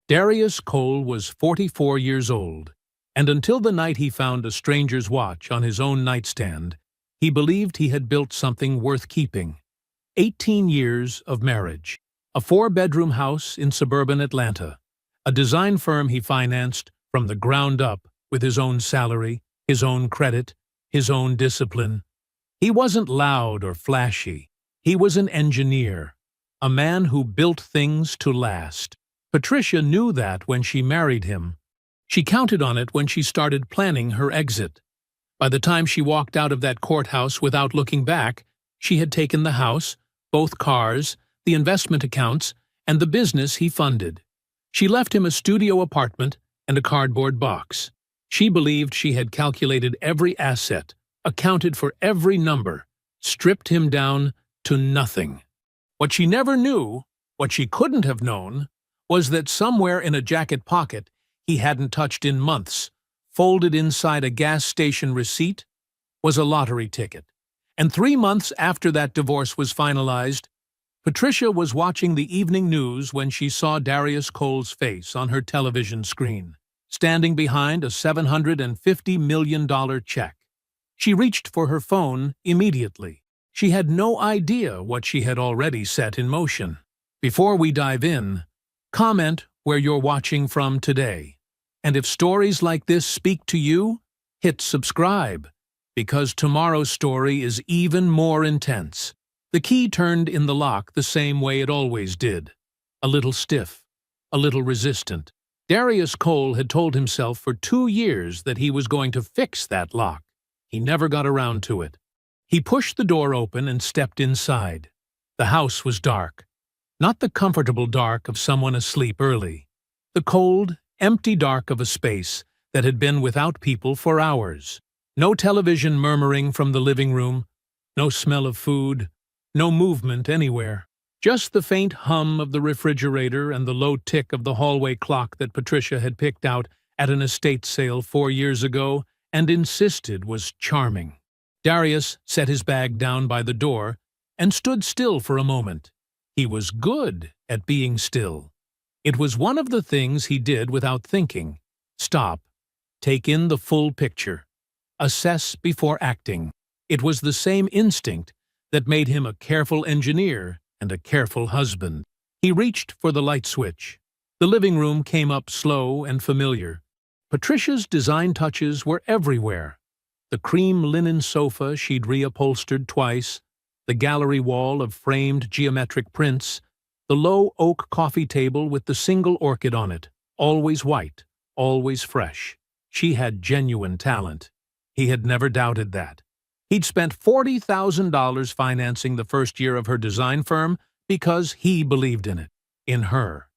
Darius Cole was 44 years old, and until the night he found a stranger's watch on his own nightstand, he believed he had built something worth keeping. 18 years of marriage, a 4-bedroom house in suburban Atlanta, a design firm he financed from the ground up with his own salary, his own credit, his own discipline. He wasn't loud or flashy. He was an engineer, a man who built things to last. Patricia knew that when she married him. She counted on it when she started planning her exit. By the time she walked out of that courthouse without looking back, she had taken the house, both cars, the investment accounts, and the business he funded. She left him a studio apartment and a cardboard box. She believed she had calculated every asset, accounted for every number, stripped him down to nothing. What she never knew, what she couldn't have known, was that somewhere in a jacket pocket he hadn't touched in months, folded inside a gas station receipt, was a lottery ticket. And 3 months after that divorce was finalized, Patricia was watching the evening news when she saw Darius Cole's face on her television screen, standing behind a $750 million check. She reached for her phone immediately. She had no idea what she had already set in motion. Before we dive in, comment where you're watching from today. And if stories like this speak to you, hit subscribe, because tomorrow's story is even more intense. The key turned in the lock the same way it always did. A little stiff, a little resistant. Darius Cole had told himself for 2 years that he was going to fix that lock. He never got around to it. He pushed the door open and stepped inside. The house was dark. Not the comfortable dark of someone asleep early. The cold, empty dark of a space that had been without people for hours. No television murmuring from the living room, no smell of food, no movement anywhere. Just the faint hum of the refrigerator and the low tick of the hallway clock that Patricia had picked out at an estate sale 4 years ago and insisted was charming. Darius set his bag down by the door and stood still for a moment. He was good at being still. It was one of the things he did without thinking. Stop. Take in the full picture. Assess before acting. It was the same instinct that made him a careful engineer and a careful husband. He reached for the light switch. The living room came up slow and familiar. Patricia's design touches were everywhere. The cream linen sofa she'd reupholstered twice, the gallery wall of framed geometric prints, the low oak coffee table with the single orchid on it, always white, always fresh. She had genuine talent. He had never doubted that. He'd spent $40,000 financing the first year of her design firm because he believed in it, in her.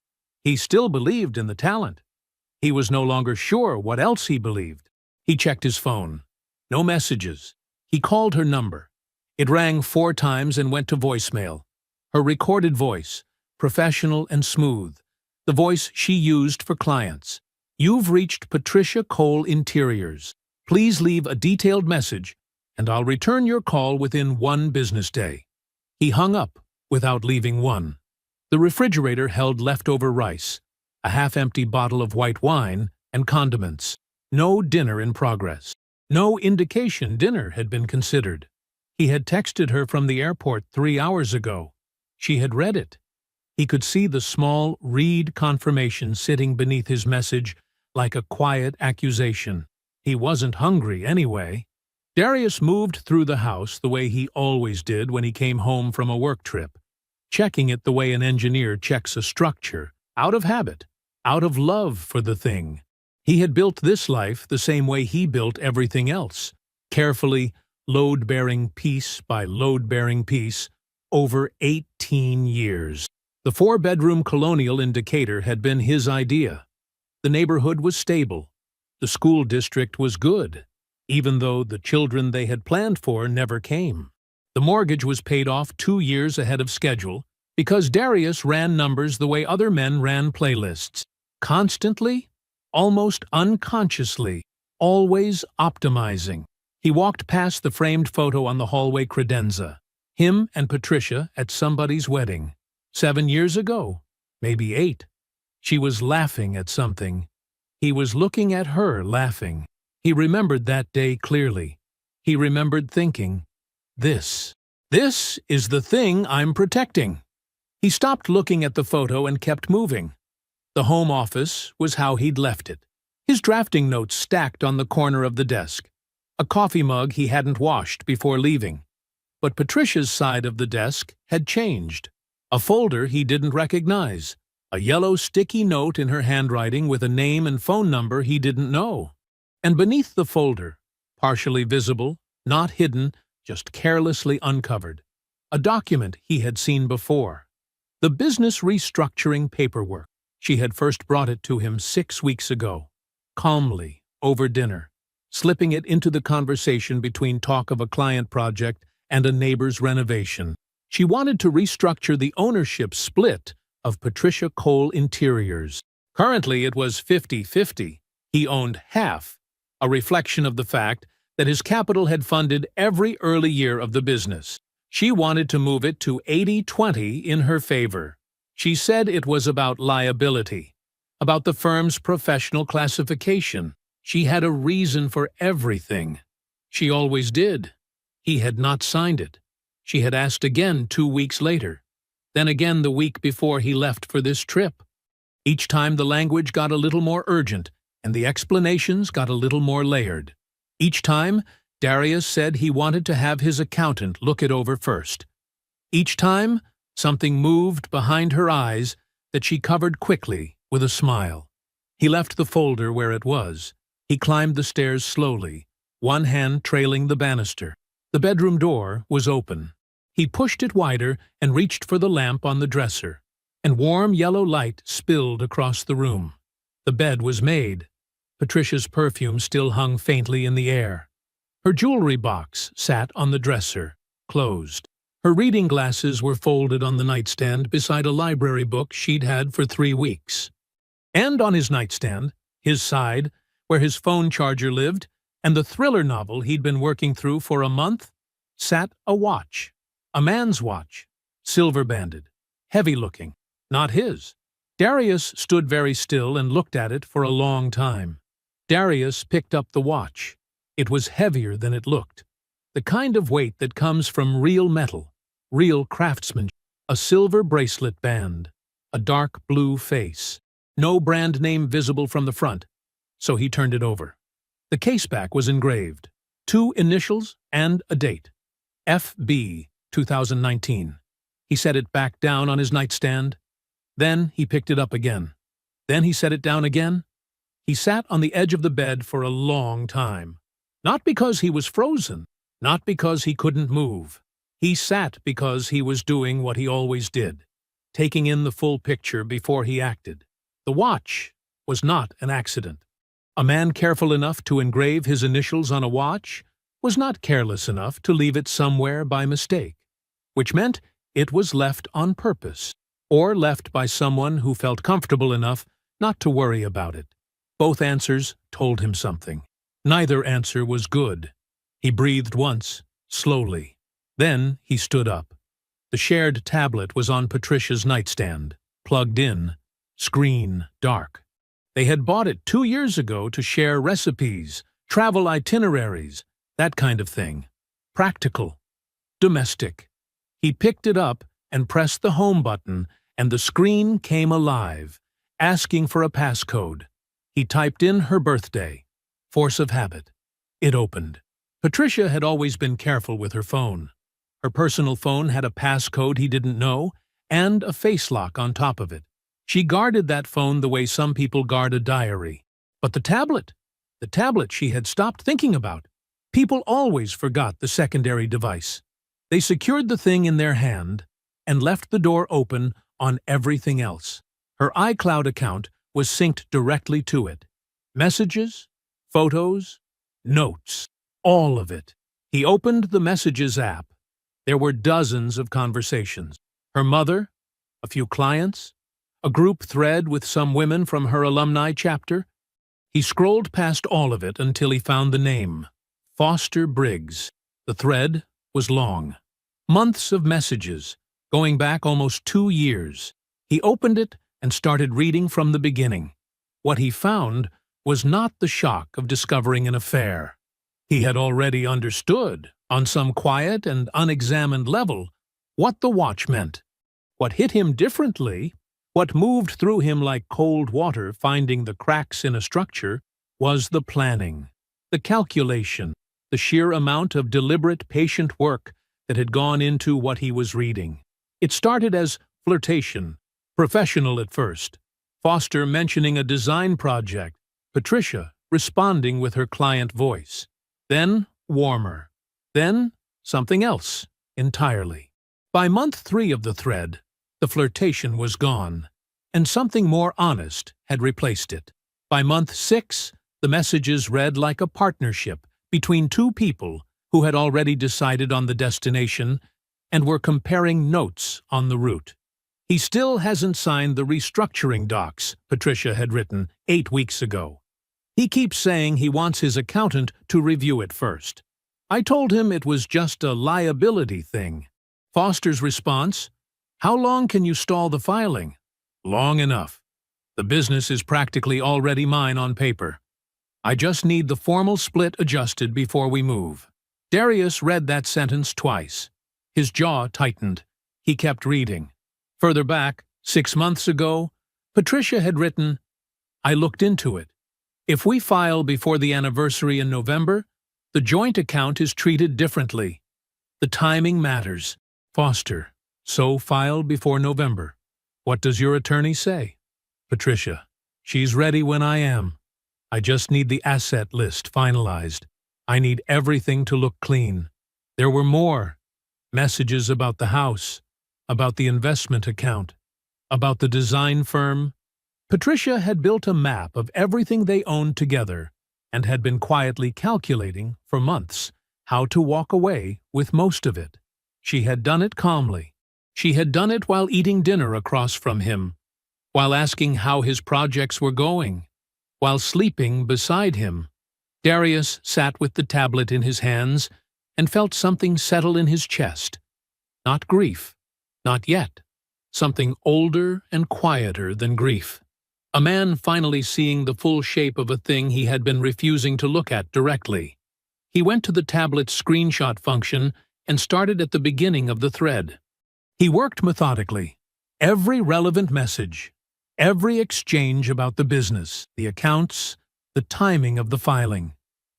He still believed in the talent. He was no longer sure what else he believed. He checked his phone. No messages. He called her number. It rang 4 times and went to voicemail. Her recorded voice, professional and smooth, the voice she used for clients. "You've reached Patricia Cole Interiors. Please leave a detailed message, and I'll return your call within 1 business day." He hung up without leaving one. The refrigerator held leftover rice, a half-empty bottle of white wine, and condiments. No dinner in progress. No indication dinner had been considered. He had texted her from the airport 3 hours ago. She had read it. He could see the small read confirmation sitting beneath his message like a quiet accusation. He wasn't hungry anyway. Darius moved through the house the way he always did when he came home from a work trip, checking it the way an engineer checks a structure, out of habit, out of love for the thing. He had built this life the same way he built everything else, carefully, load-bearing piece by load-bearing piece, over 18 years. The 4-bedroom colonial in Decatur had been his idea. The neighborhood was stable. The school district was good, even though the children they had planned for never came. The mortgage was paid off 2 years ahead of schedule because Darius ran numbers the way other men ran playlists. Constantly, almost unconsciously, always optimizing. He walked past the framed photo on the hallway credenza. Him and Patricia at somebody's wedding. 7 years ago, maybe 8. She was laughing at something. He was looking at her, laughing. He remembered that day clearly. He remembered thinking, This is the thing I'm protecting." He stopped looking at the photo and kept moving. The home office was how he'd left it. His drafting notes stacked on the corner of the desk. A coffee mug he hadn't washed before leaving. But Patricia's side of the desk had changed. A folder he didn't recognize. A yellow sticky note in her handwriting with a name and phone number he didn't know. And beneath the folder, partially visible, not hidden, just carelessly uncovered, a document he had seen before. The business restructuring paperwork. She had first brought it to him 6 weeks ago, calmly, over dinner, slipping it into the conversation between talk of a client project and a neighbor's renovation. She wanted to restructure the ownership split of Patricia Cole Interiors. Currently it was 50-50. He owned half, a reflection of the fact that his capital had funded every early year of the business. She wanted to move it to 80-20 in her favor. She said it was about liability, about the firm's professional classification. She had a reason for everything. She always did. He had not signed it. She had asked again 2 weeks later, then again the week before he left for this trip. Each time the language got a little more urgent, and the explanations got a little more layered. Each time, Darius said he wanted to have his accountant look it over first. Each time, something moved behind her eyes that she covered quickly with a smile. He left the folder where it was. He climbed the stairs slowly, one hand trailing the banister. The bedroom door was open. He pushed it wider and reached for the lamp on the dresser, and warm yellow light spilled across the room. The bed was made. Patricia's perfume still hung faintly in the air. Her jewelry box sat on the dresser, closed. Her reading glasses were folded on the nightstand beside a library book she'd had for 3 weeks. And on his nightstand, his side, where his phone charger lived, and the thriller novel he'd been working through for a month, sat a watch. A man's watch, silver-banded, heavy-looking, not his. Darius stood very still and looked at it for a long time. Darius picked up the watch. It was heavier than it looked. The kind of weight that comes from real metal, real craftsmanship. A silver bracelet band, a dark blue face. No brand name visible from the front, so he turned it over. The caseback was engraved. 2 initials and a date. FB 2019. He set it back down on his nightstand. Then he picked it up again. Then he set it down again. He sat on the edge of the bed for a long time. Not because he was frozen, not because he couldn't move. He sat because he was doing what he always did, taking in the full picture before he acted. The watch was not an accident. A man careful enough to engrave his initials on a watch was not careless enough to leave it somewhere by mistake, which meant it was left on purpose, or left by someone who felt comfortable enough not to worry about it. Both answers told him something. Neither answer was good. He breathed once, slowly. Then he stood up. The shared tablet was on Patricia's nightstand, plugged in, screen dark. They had bought it 2 years ago to share recipes, travel itineraries, that kind of thing. Practical. Domestic. He picked it up and pressed the home button, and the screen came alive, asking for a passcode. He typed in her birthday. Force of habit. It opened. Patricia had always been careful with her phone. Her personal phone had a passcode he didn't know, and a face lock on top of it. She guarded that phone the way some people guard a diary. But the tablet she had stopped thinking about. People always forgot the secondary device. They secured the thing in their hand and left the door open on everything else. Her iCloud account was synced directly to it. Messages, photos, notes, all of it. He opened the Messages app. There were dozens of conversations. Her mother, a few clients, a group thread with some women from her alumni chapter. He scrolled past all of it until he found the name, Foster Briggs. The thread was long. Months of messages, going back almost 2 years. He opened it and started reading from the beginning. What he found was not the shock of discovering an affair. He had already understood, on some quiet and unexamined level, what the watch meant. What hit him differently, what moved through him like cold water finding the cracks in a structure, was the planning, the calculation, the sheer amount of deliberate, patient work that had gone into what he was reading. It started as flirtation, professional at first. Foster mentioning a design project, Patricia responding with her client voice. Then warmer. Then something else entirely. By month 3 of the thread, the flirtation was gone, and something more honest had replaced it. By month 6, the messages read like a partnership between two people who had already decided on the destination and were comparing notes on the route. He still hasn't signed the restructuring docs, Patricia had written 8 weeks ago. He keeps saying he wants his accountant to review it first. I told him it was just a liability thing. Foster's response, "How long can you stall the filing?" "Long enough. The business is practically already mine on paper. I just need the formal split adjusted before we move." Darius read that sentence twice. His jaw tightened. He kept reading. Further back, 6 months ago, Patricia had written, "I looked into it. If we file before the anniversary in November, the joint account is treated differently. The timing matters. Foster, so file before November. What does your attorney say?" Patricia, "She's ready when I am. I just need the asset list finalized. I need everything to look clean." There were more. Messages about the house, about the investment account, about the design firm. Patricia had built a map of everything they owned together and had been quietly calculating for months how to walk away with most of it. She had done it calmly. She had done it while eating dinner across from him, while asking how his projects were going, while sleeping beside him. Darius sat with the tablet in his hands and felt something settle in his chest. Not grief. Not yet. Something older and quieter than grief. A man finally seeing the full shape of a thing he had been refusing to look at directly. He went to the tablet's screenshot function and started at the beginning of the thread. He worked methodically. Every relevant message, every exchange about the business, the accounts, the timing of the filing.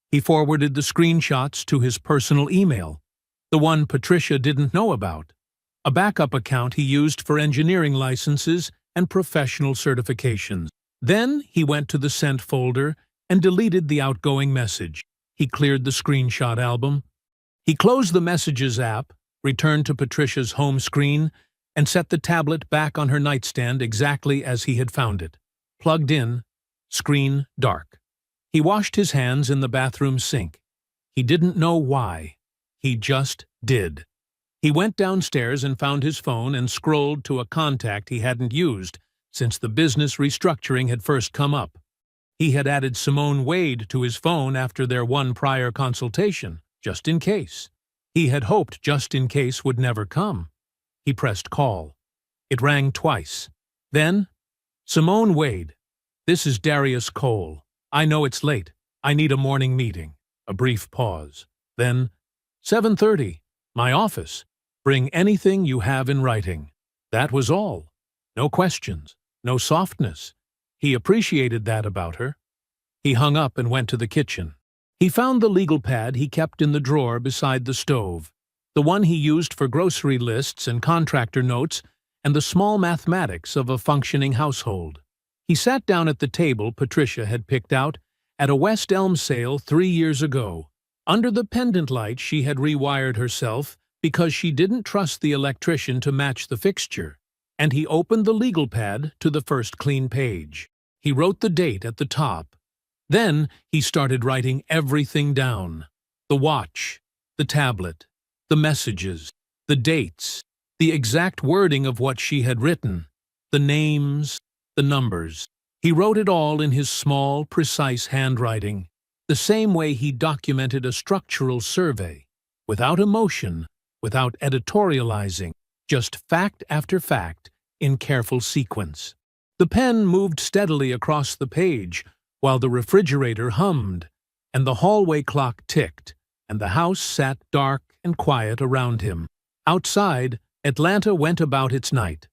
He forwarded the screenshots to his personal email, the one Patricia didn't know about, a backup account he used for engineering licenses and professional certifications. Then he went to the sent folder and deleted the outgoing message. He cleared the screenshot album. He closed the Messages app, returned to Patricia's home screen, and set the tablet back on her nightstand exactly as he had found it. Plugged in, screen dark. He washed his hands in the bathroom sink. He didn't know why. He just did. He went downstairs and found his phone and scrolled to a contact he hadn't used since the business restructuring had first come up. He had added Simone Wade to his phone after their one prior consultation, just in case. He had hoped just in case would never come. He pressed call. It rang twice. Then, "Simone Wade, this is Darius Cole. I know it's late. I need a morning meeting." A brief pause. Then, 7:30, my office. Bring anything you have in writing." That was all. No questions, no softness. He appreciated that about her. He hung up and went to the kitchen. He found the legal pad he kept in the drawer beside the stove, the one he used for grocery lists and contractor notes and the small mathematics of a functioning household. He sat down at the table Patricia had picked out at a West Elm sale 3 years ago. Under the pendant light she had rewired herself because she didn't trust the electrician to match the fixture, and he opened the legal pad to the first clean page. He wrote the date at the top. Then he started writing everything down. The watch, the tablet, the messages, the dates, the exact wording of what she had written, the names, the numbers. He wrote it all in his small, precise handwriting, the same way he documented a structural survey, without emotion, without editorializing, just fact after fact in careful sequence. The pen moved steadily across the page, while the refrigerator hummed, and the hallway clock ticked, and the house sat dark and quiet around him. Outside, Atlanta went about its night.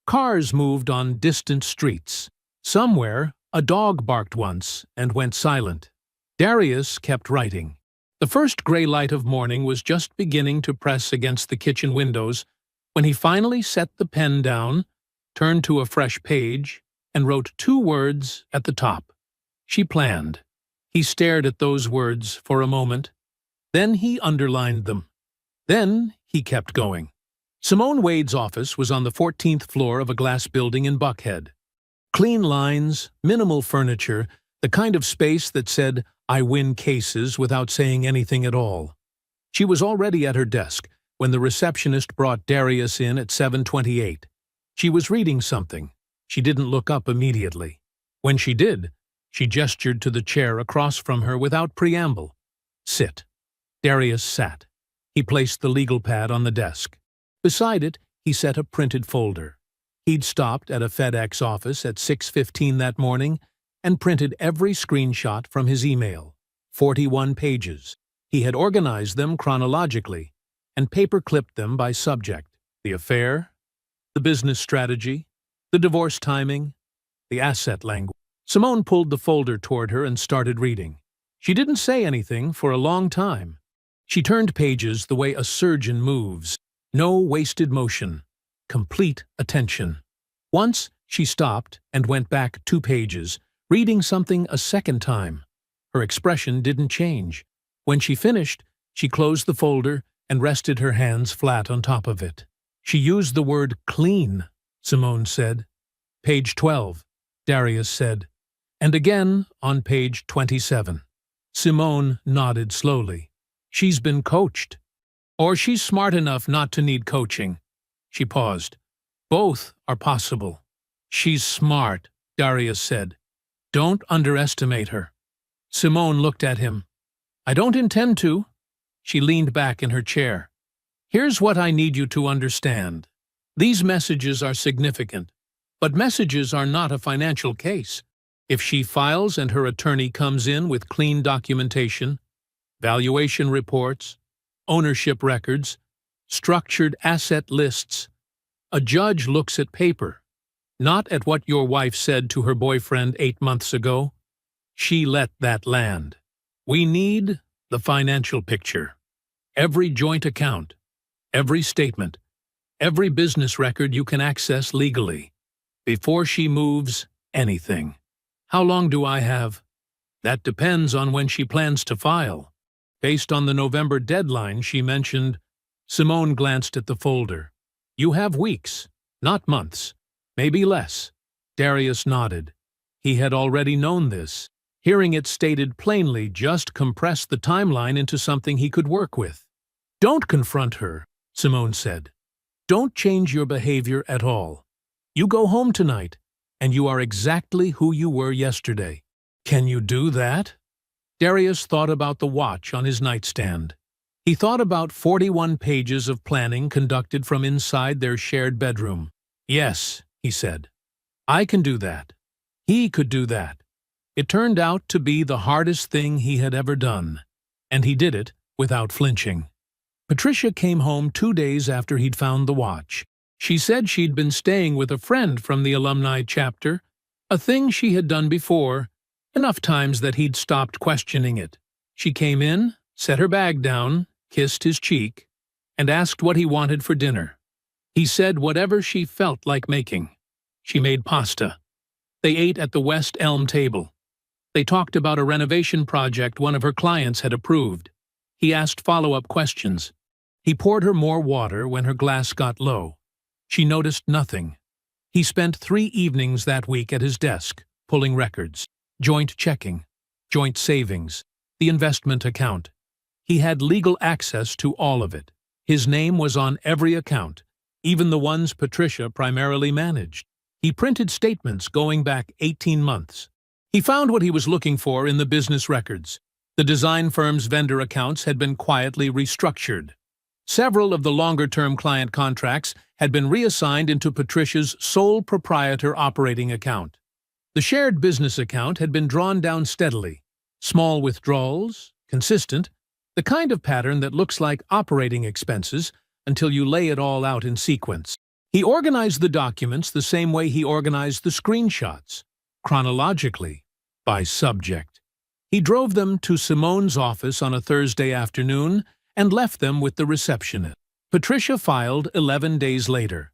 Cars moved on distant streets. Somewhere, a dog barked once and went silent. Darius kept writing. The first gray light of morning was just beginning to press against the kitchen windows when he finally set the pen down, turned to a fresh page, and wrote 2 words at the top. She planned. He stared at those words for a moment. Then he underlined them. Then he kept going. Simone Wade's office was on the 14th floor of a glass building in Buckhead. Clean lines, minimal furniture, the kind of space that said, "I win cases," without saying anything at all. She was already at her desk when the receptionist brought Darius in at 7:28. She was reading something. She didn't look up immediately. When she did, she gestured to the chair across from her without preamble. "Sit." Darius sat. He placed the legal pad on the desk. Beside it, he set a printed folder. He'd stopped at a FedEx office at 6:15 that morning and printed every screenshot from his email. 41 pages. He had organized them chronologically and paper-clipped them by subject: the affair, the business strategy, the divorce timing, the asset language. Simone pulled the folder toward her and started reading. She didn't say anything for a long time. She turned pages the way a surgeon moves. No wasted motion. Complete attention. Once, she stopped and went back 2 pages, reading something a second time. Her expression didn't change. When she finished, she closed the folder and rested her hands flat on top of it. "She used the word clean," Simone said. "Page 12, Darius said. "And again on page 27. Simone nodded slowly. "She's been coached. Or she's smart enough not to need coaching." She paused. "Both are possible." "She's smart," Darius said. "Don't underestimate her." Simone looked at him. "I don't intend to." She leaned back in her chair. "Here's what I need you to understand. These messages are significant, but messages are not a financial case. If she files and her attorney comes in with clean documentation, valuation reports, ownership records, structured asset lists, a judge looks at paper, not at what your wife said to her boyfriend 8 months ago. She let that land. We need the financial picture. Every joint account, every statement, every business record you can access legally, before she moves anything. How long do I have? That depends on when she plans to file. Based on the November deadline she mentioned, Simone glanced at the folder. You have weeks, not months, maybe less. Darius nodded. He had already known this. Hearing it stated plainly just compressed the timeline into something he could work with. "Don't confront her," Simone said. "Don't change your behavior at all. You go home tonight, and you are exactly who you were yesterday." "Can you do that?" Darius thought about the watch on his nightstand. He thought about 41 pages of planning conducted from inside their shared bedroom. "Yes," he said. "I can do that. He could do that." It turned out to be the hardest thing he had ever done, and he did it without flinching. Patricia came home 2 days after he'd found the watch. She said she'd been staying with a friend from the alumni chapter, a thing she had done before, enough times that he'd stopped questioning it. She came in, set her bag down, kissed his cheek, and asked what he wanted for dinner. He said whatever she felt like making. She made pasta. They ate at the West Elm table. They talked about a renovation project one of her clients had approved. He asked follow-up questions. He poured her more water when her glass got low. She noticed nothing. He spent 3 evenings that week at his desk, pulling records, joint checking, joint savings, the investment account. He had legal access to all of it. His name was on every account, even the ones Patricia primarily managed. He printed statements going back 18 months. He found what he was looking for in the business records. The design firm's vendor accounts had been quietly restructured. Several of the longer-term client contracts had been reassigned into Patricia's sole proprietor operating account. The shared business account had been drawn down steadily. Small withdrawals, consistent, the kind of pattern that looks like operating expenses until you lay it all out in sequence. He organized the documents the same way he organized the screenshots, chronologically, by subject. He drove them to Simone's office on a Thursday afternoon and left them with the receptionist. Patricia filed 11 days later.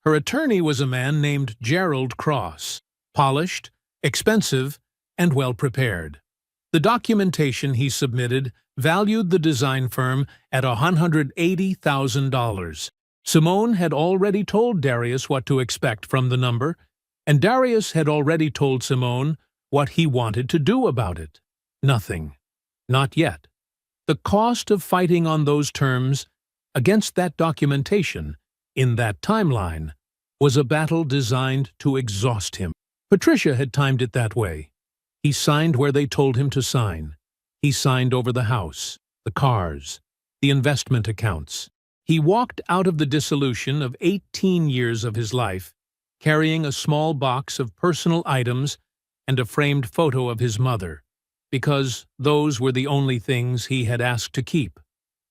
Her attorney was a man named Gerald Cross, polished, expensive, and well-prepared. The documentation he submitted valued the design firm at $180,000. Simone had already told Darius what to expect from the number, and Darius had already told Simone what he wanted to do about it. Nothing. Not yet. The cost of fighting on those terms, against that documentation, in that timeline, was a battle designed to exhaust him. Patricia had timed it that way. He signed where they told him to sign. He signed over the house, the cars, the investment accounts. He walked out of the dissolution of 18 years of his life, carrying a small box of personal items and a framed photo of his mother, because those were the only things he had asked to keep.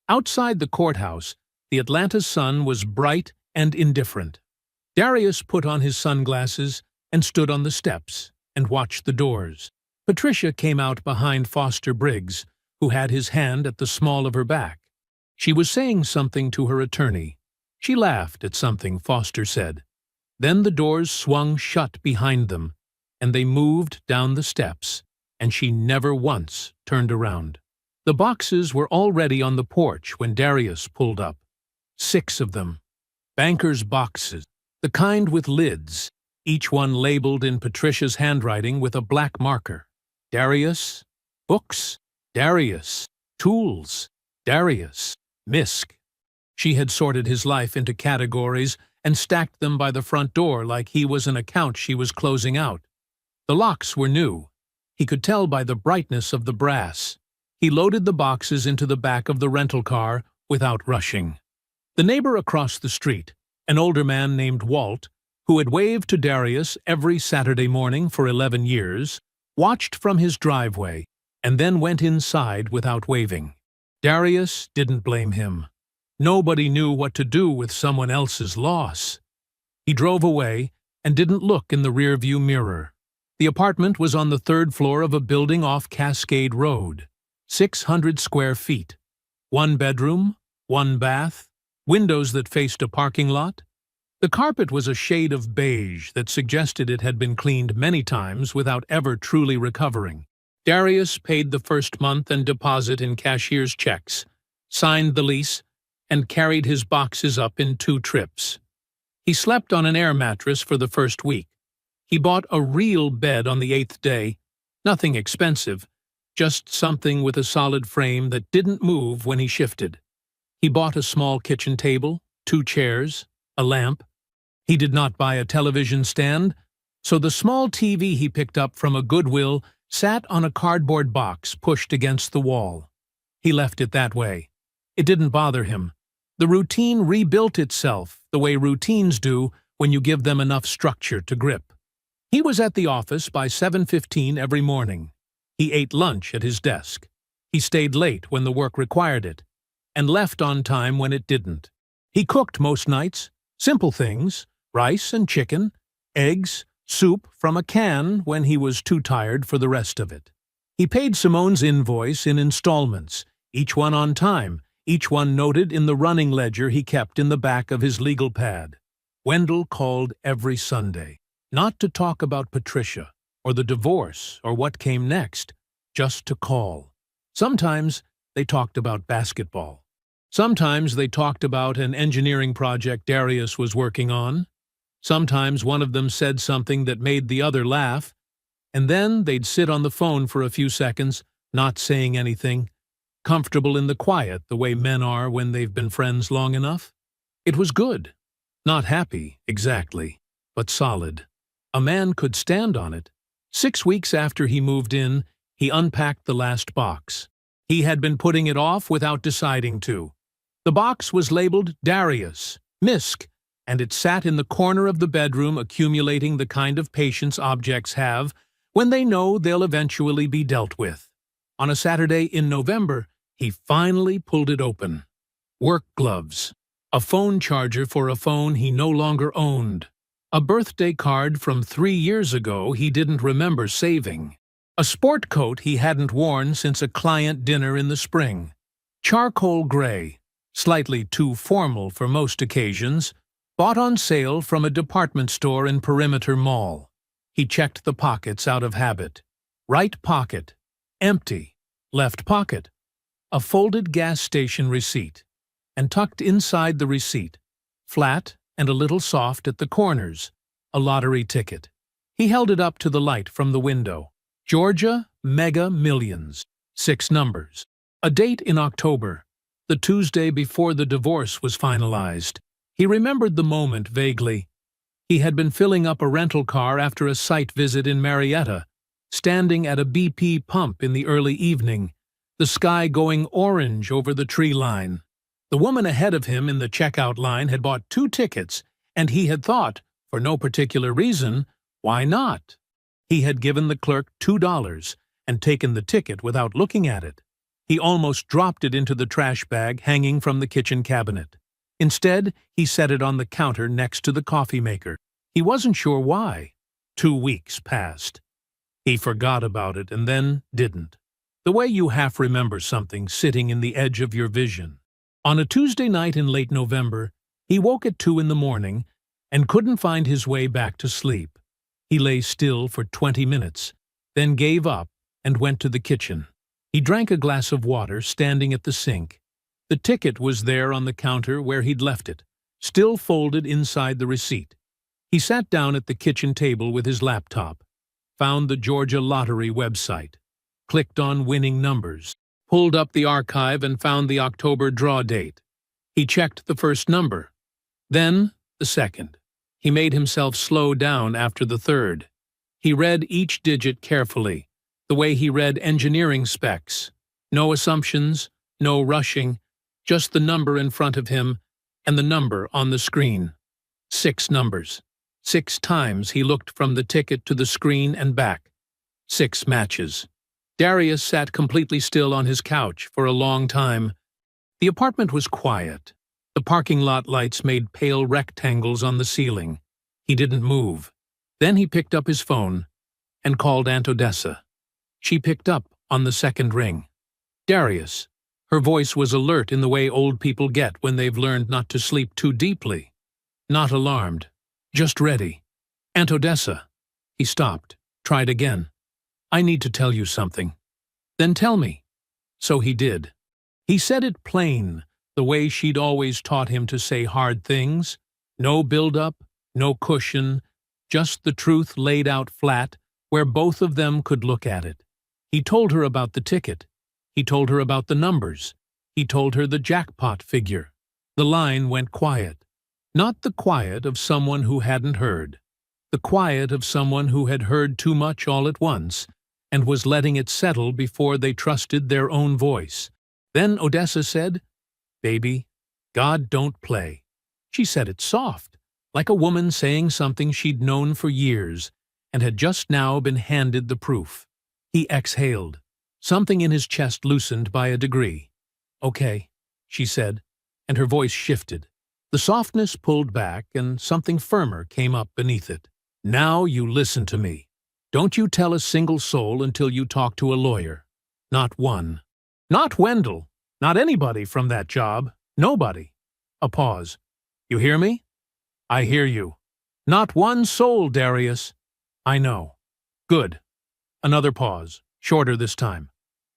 Outside the courthouse, the Atlanta sun was bright and indifferent. Darius put on his sunglasses and stood on the steps and watched the doors. Patricia came out behind Foster Briggs, who had his hand at the small of her back. She was saying something to her attorney. She laughed at something Foster said. Then the doors swung shut behind them, and they moved down the steps, and she never once turned around. The boxes were already on the porch when Darius pulled up. 6 of them. Banker's boxes, the kind with lids, each one labeled in Patricia's handwriting with a black marker. Darius, books, Darius, tools, Darius, Misk. She had sorted his life into categories and stacked them by the front door like he was an account she was closing out. The locks were new. He could tell by the brightness of the brass. He loaded the boxes into the back of the rental car without rushing. The neighbor across the street, an older man named Walt, who had waved to Darius every Saturday morning for 11 years, watched from his driveway and then went inside without waving. Darius didn't blame him. Nobody knew what to do with someone else's loss. He drove away and didn't look in the rearview mirror. The apartment was on the 3rd floor of a building off Cascade Road. 600 square feet. 1 bedroom, 1 bath, windows that faced a parking lot. The carpet was a shade of beige that suggested it had been cleaned many times without ever truly recovering. Darius paid the first month and deposit in cashier's checks, signed the lease, and carried his boxes up in 2 trips. He slept on an air mattress for the first week. He bought a real bed on the 8th day, nothing expensive, just something with a solid frame that didn't move when he shifted. He bought a small kitchen table, 2 chairs, a lamp. He did not buy a television stand, so the small TV he picked up from a Goodwill sat on a cardboard box pushed against the wall. He left it that way. It didn't bother him. The routine rebuilt itself the way routines do when you give them enough structure to grip. He was at the office by 7:15 every morning. He ate lunch at his desk. He stayed late when the work required it, and left on time when it didn't. He cooked most nights, simple things, rice and chicken, eggs, soup from a can when he was too tired for the rest of it. He paid Simone's invoice in installments, each one on time, each one noted in the running ledger he kept in the back of his legal pad. Wendell called every Sunday, not to talk about Patricia, or the divorce, or what came next, just to call. Sometimes they talked about basketball. Sometimes they talked about an engineering project Darius was working on. Sometimes one of them said something that made the other laugh, and then they'd sit on the phone for a few seconds, not saying anything, comfortable in the quiet the way men are when they've been friends long enough. It was good. Not happy, exactly, but solid. A man could stand on it. 6 weeks after he moved in, he unpacked the last box. He had been putting it off without deciding to. The box was labeled Darius, Misk, and it sat in the corner of the bedroom accumulating the kind of patience objects have when they know they'll eventually be dealt with. On a Saturday in November, he finally pulled it open. Work gloves, a phone charger for a phone he no longer owned, a birthday card from 3 years ago he didn't remember saving, a sport coat he hadn't worn since a client dinner in the spring, charcoal gray, slightly too formal for most occasions, bought on sale from a department store in Perimeter Mall. He checked the pockets out of habit. Right pocket, empty. Left pocket, a folded gas station receipt. And tucked inside the receipt, flat and a little soft at the corners, a lottery ticket. He held it up to the light from the window. Georgia Mega Millions. 6 numbers. A date in October, the Tuesday before the divorce was finalized. He remembered the moment vaguely. He had been filling up a rental car after a site visit in Marietta, standing at a BP pump in the early evening, the sky going orange over the tree line. The woman ahead of him in the checkout line had bought 2 tickets, and he had thought, for no particular reason, why not? He had given the clerk $2 and taken the ticket without looking at it. He almost dropped it into the trash bag hanging from the kitchen cabinet. Instead, he set it on the counter next to the coffee maker. He wasn't sure why. 2 weeks passed. He forgot about it and then didn't. The way you half remember something sitting in the edge of your vision. On a Tuesday night in late November, he woke at 2 in the morning and couldn't find his way back to sleep. He lay still for 20 minutes, then gave up and went to the kitchen. He drank a glass of water standing at the sink. The ticket was there on the counter where he'd left it, still folded inside the receipt. He sat down at the kitchen table with his laptop, found the Georgia Lottery website, clicked on winning numbers, pulled up the archive and found the October draw date. He checked the first number, then the second. He made himself slow down after the third. He read each digit carefully, the way he read engineering specs. No assumptions, no rushing, just the number in front of him and the number on the screen. 6 numbers. 6 times he looked from the ticket to the screen and back. 6 matches. Darius sat completely still on his couch for a long time. The apartment was quiet. The parking lot lights made pale rectangles on the ceiling. He didn't move. Then he picked up his phone and called Aunt Odessa. She picked up on the second ring. Darius. Her voice was alert in the way old people get when they've learned not to sleep too deeply. Not alarmed. Just ready. Aunt Odessa. He stopped. Tried again. I need to tell you something. Then tell me. So he did. He said it plain, the way she'd always taught him to say hard things. No build-up, no cushion, just the truth laid out flat where both of them could look at it. He told her about the ticket. He told her about the numbers. He told her the jackpot figure. The line went quiet. Not the quiet of someone who hadn't heard. The quiet of someone who had heard too much all at once and was letting it settle before they trusted their own voice. Then Odessa said, "Baby, God don't play." She said it soft, like a woman saying something she'd known for years and had just now been handed the proof. He exhaled. Something in his chest loosened by a degree. "Okay," she said, and her voice shifted. The softness pulled back and something firmer came up beneath it. "Now you listen to me. Don't you tell a single soul until you talk to a lawyer. Not one. Not Wendell. Not anybody from that job. Nobody." A pause. "You hear me?" "I hear you." "Not one soul, Darius." "I know." "Good." Another pause, shorter this time.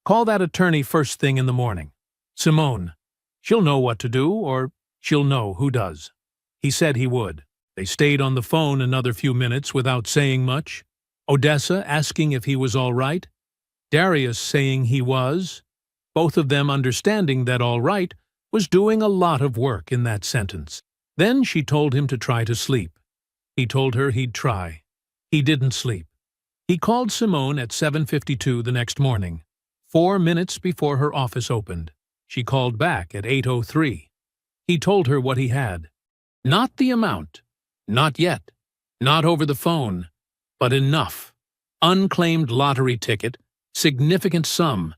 "Call that attorney first thing in the morning. Simone. She'll know what to do, or she'll know who does." He said he would. They stayed on the phone another few minutes without saying much. Odessa asking if he was all right. Darius saying he was. Both of them understanding that all right was doing a lot of work in that sentence. Then she told him to try to sleep. He told her he'd try. He didn't sleep. He called Simone at 7:52 the next morning, 4 minutes before her office opened. She called back at 8:03. He told her what he had. Not the amount. Not yet. Not over the phone. But enough. Unclaimed lottery ticket. Significant sum.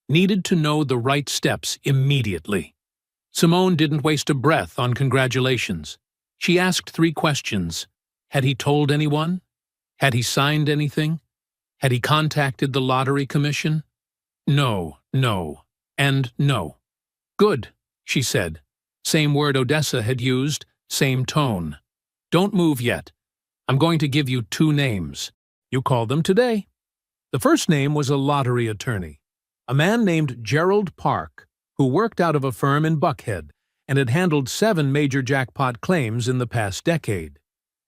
Needed to know the right steps immediately. Simone didn't waste a breath on congratulations. She asked 3 questions. Had he told anyone? Had he signed anything? Had he contacted the Lottery Commission? No, and no. Good, she said. Same word Odessa had used, same tone. Don't move yet. I'm going to give you 2 names. You call them today. The first name was a lottery attorney, a man named Gerald Park, who worked out of a firm in Buckhead and had handled 7 major jackpot claims in the past decade.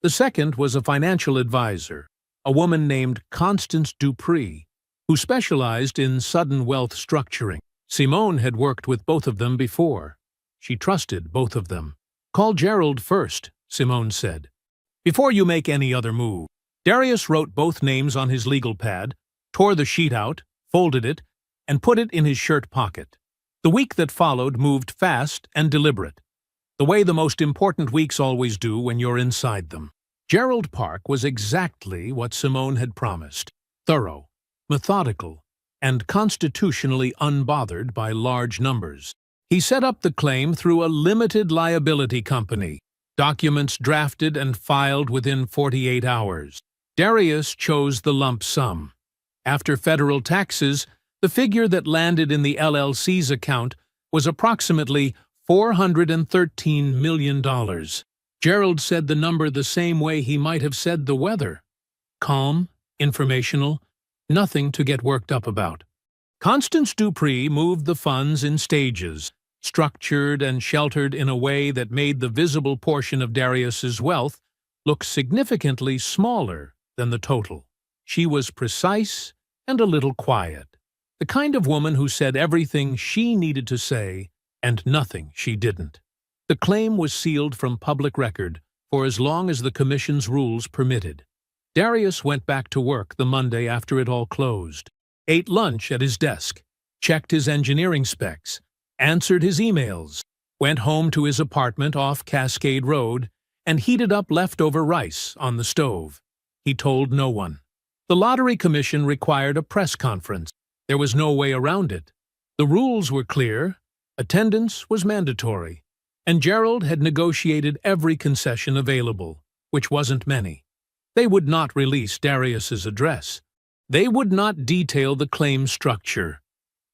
The second was a financial advisor, a woman named Constance Dupree, who specialized in sudden wealth structuring. Simone had worked with both of them before. She trusted both of them. Call Gerald first, Simone said, before you make any other move. Darius wrote both names on his legal pad, tore the sheet out, folded it, and put it in his shirt pocket. The week that followed moved fast and deliberate, the way the most important weeks always do when you're inside them. Gerald Park was exactly what Simone had promised: thorough, methodical, and constitutionally unbothered by large numbers. He set up the claim through a limited liability company, documents drafted and filed within 48 hours. Darius chose the lump sum. After federal taxes, the figure that landed in the LLC's account was approximately $413 million. Gerald said the number the same way he might have said the weather. Calm, informational, nothing to get worked up about. Constance Dupree moved the funds in stages, structured and sheltered in a way that made the visible portion of Darius's wealth look significantly smaller than the total. She was precise and a little quiet, the kind of woman who said everything she needed to say and nothing she didn't. The claim was sealed from public record for as long as the Commission's rules permitted. Darius went back to work the Monday after it all closed, ate lunch at his desk, checked his engineering specs, answered his emails, went home to his apartment off Cascade Road, and heated up leftover rice on the stove. He told no one. The Lottery Commission required a press conference. There was no way around it. The rules were clear, attendance was mandatory, and Gerald had negotiated every concession available, which wasn't many. They would not release Darius's address. They would not detail the claim structure.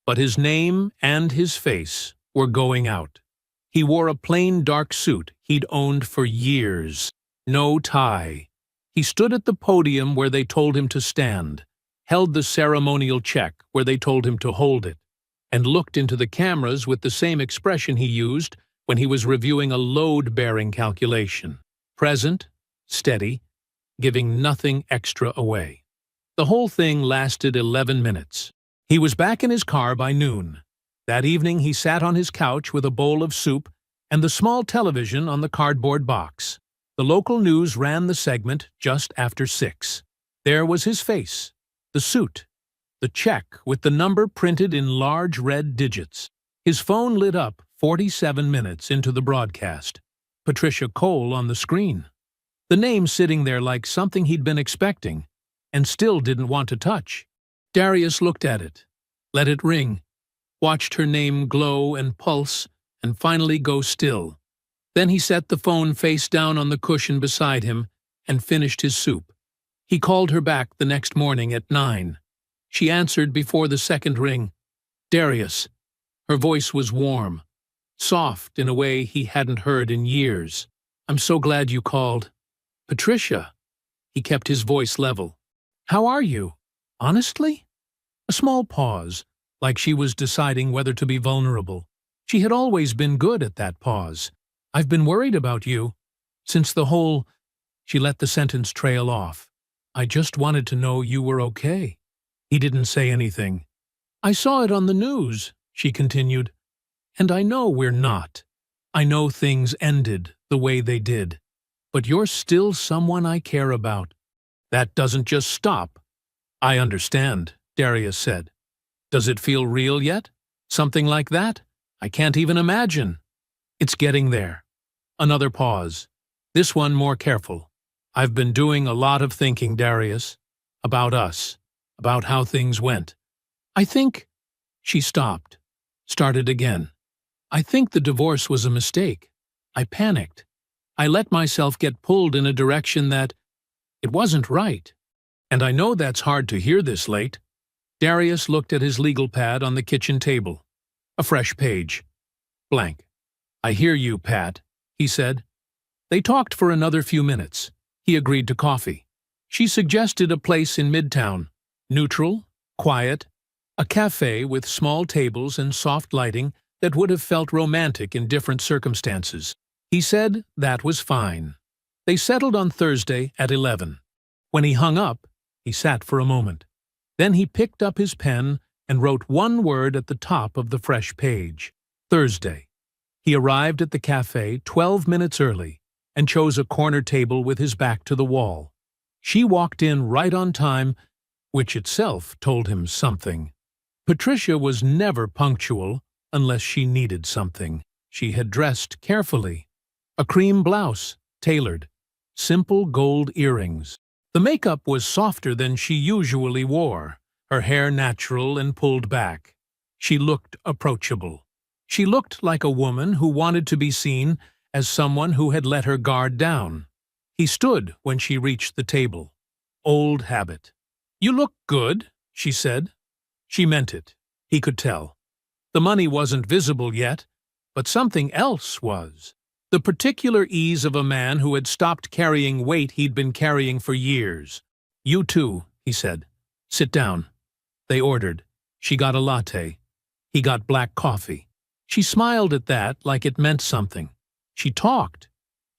But his name and his face were going out. He wore a plain dark suit he'd owned for years. No tie. He stood at the podium where they told him to stand, held the ceremonial check where they told him to hold it, and looked into the cameras with the same expression he used when he was reviewing a load-bearing calculation. Present, steady, giving nothing extra away. The whole thing lasted 11 minutes. He was back in his car by noon. That evening he sat on his couch with a bowl of soup and the small television on the cardboard box. The local news ran the segment just after 6. There was his face, the suit, the check with the number printed in large red digits. His phone lit up 47 minutes into the broadcast. Patricia Cole on the screen. The name sitting there like something he'd been expecting and still didn't want to touch. Darius looked at it, let it ring, watched her name glow and pulse, and finally go still. Then he set the phone face down on the cushion beside him and finished his soup. He called her back the next morning at 9. She answered before the second ring. Darius. Her voice was warm, soft in a way he hadn't heard in years. I'm so glad you called. Patricia. He kept his voice level. How are you? Honestly? A small pause, like she was deciding whether to be vulnerable. She had always been good at that pause. I've been worried about you. Since the whole... She let the sentence trail off. I just wanted to know you were okay. He didn't say anything. I saw it on the news, she continued. And I know we're not. I know things ended the way they did. But you're still someone I care about. That doesn't just stop. I understand, Darius said. Does it feel real yet? Something like that? I can't even imagine. It's getting there. Another pause. This one more careful. I've been doing a lot of thinking, Darius. About us. About how things went. I think... She stopped. Started again. I think the divorce was a mistake. I panicked. I let myself get pulled in a direction that... It wasn't right. And I know that's hard to hear this late. Darius looked at his legal pad on the kitchen table. A fresh page. Blank. I hear you, Pat, he said. They talked for another few minutes. He agreed to coffee. She suggested a place in Midtown. Neutral, quiet, a cafe with small tables and soft lighting that would have felt romantic in different circumstances. He said that was fine. They settled on Thursday at 11. When he hung up, he sat for a moment. Then he picked up his pen and wrote one word at the top of the fresh page. Thursday. He arrived at the cafe 12 minutes early and chose a corner table with his back to the wall. She walked in right on time, which itself told him something. Patricia was never punctual unless she needed something. She had dressed carefully. A cream blouse, tailored. Simple gold earrings. The makeup was softer than she usually wore, her hair natural and pulled back. She looked approachable. She looked like a woman who wanted to be seen as someone who had let her guard down. He stood when she reached the table. Old habit. You look good, she said. She meant it. He could tell. The money wasn't visible yet, but something else was. The particular ease of a man who had stopped carrying weight he'd been carrying for years. You too, he said. Sit down. They ordered. She got a latte. He got black coffee. She smiled at that like it meant something. She talked.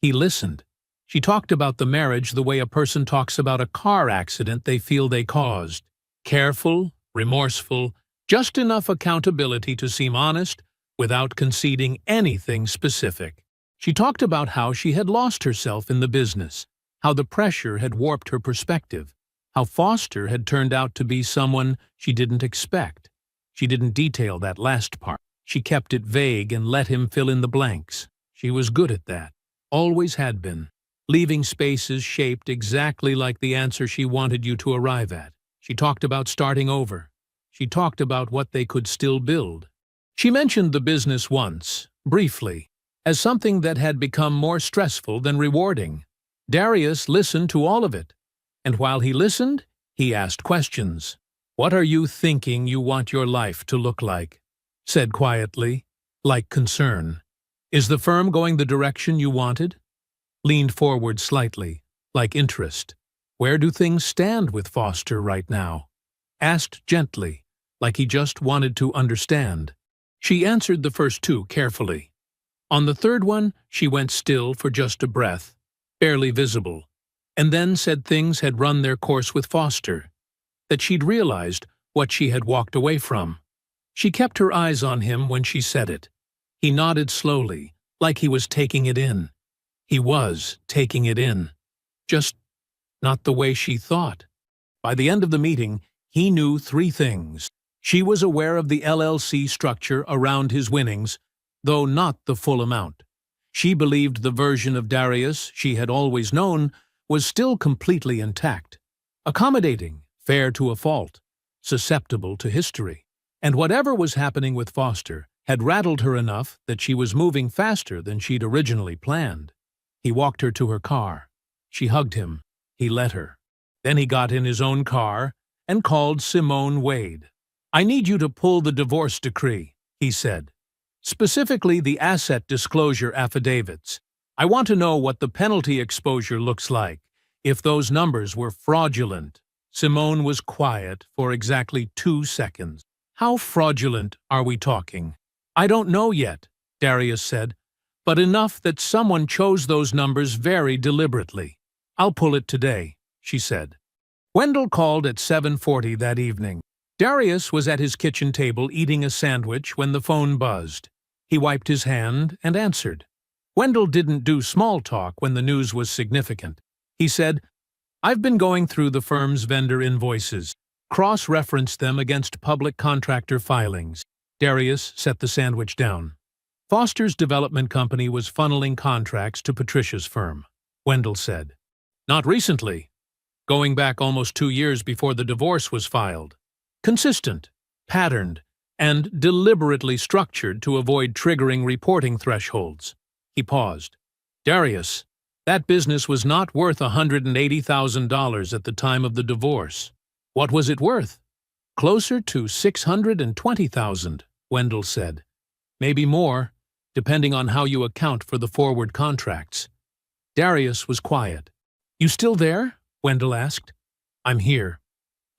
He listened. She talked about the marriage the way a person talks about a car accident they feel they caused. Careful, remorseful, just enough accountability to seem honest without conceding anything specific. She talked about how she had lost herself in the business, how the pressure had warped her perspective, how Foster had turned out to be someone she didn't expect. She didn't detail that last part. She kept it vague and let him fill in the blanks. She was good at that, always had been, leaving spaces shaped exactly like the answer she wanted you to arrive at. She talked about starting over. She talked about what they could still build. She mentioned the business once, briefly, as something that had become more stressful than rewarding. Darius listened to all of it, and while he listened, he asked questions. What are you thinking you want your life to look like? Said quietly, like concern. Is the firm going the direction you wanted? Leaned forward slightly, like interest. Where do things stand with Foster right now? Asked gently, like he just wanted to understand. She answered the first two carefully. On the third one, she went still for just a breath, barely visible, and then said things had run their course with Foster, that she'd realized what she had walked away from. She kept her eyes on him when she said it. He nodded slowly, like he was taking it in. He was taking it in. Just not the way she thought. By the end of the meeting, he knew three things. She was aware of the LLC structure around his winnings, though not the full amount. She believed the version of Darius she had always known was still completely intact, accommodating, fair to a fault, susceptible to history. And whatever was happening with Foster had rattled her enough that she was moving faster than she'd originally planned. He walked her to her car. She hugged him. He let her. Then he got in his own car and called Simone Wade. I need you to pull the divorce decree, he said. Specifically the asset disclosure affidavits. I want to know what the penalty exposure looks like, if those numbers were fraudulent. Simone was quiet for exactly 2 seconds. How fraudulent are we talking? I don't know yet, Darius said, but enough that someone chose those numbers very deliberately. I'll pull it today, she said. Wendell called at 7:40 that evening. Darius was at his kitchen table eating a sandwich when the phone buzzed. He wiped his hand and answered. Wendell didn't do small talk when the news was significant. He said, I've been going through the firm's vendor invoices, cross-referenced them against public contractor filings. Darius set the sandwich down. Foster's development company was funneling contracts to Patricia's firm, Wendell said. Not recently, going back almost 2 years before the divorce was filed. Consistent, patterned, and deliberately structured to avoid triggering reporting thresholds. He paused. Darius, that business was not worth $180,000 at the time of the divorce. What was it worth? Closer to $620,000, Wendell said. Maybe more, depending on how you account for the forward contracts. Darius was quiet. You still there? Wendell asked. I'm here.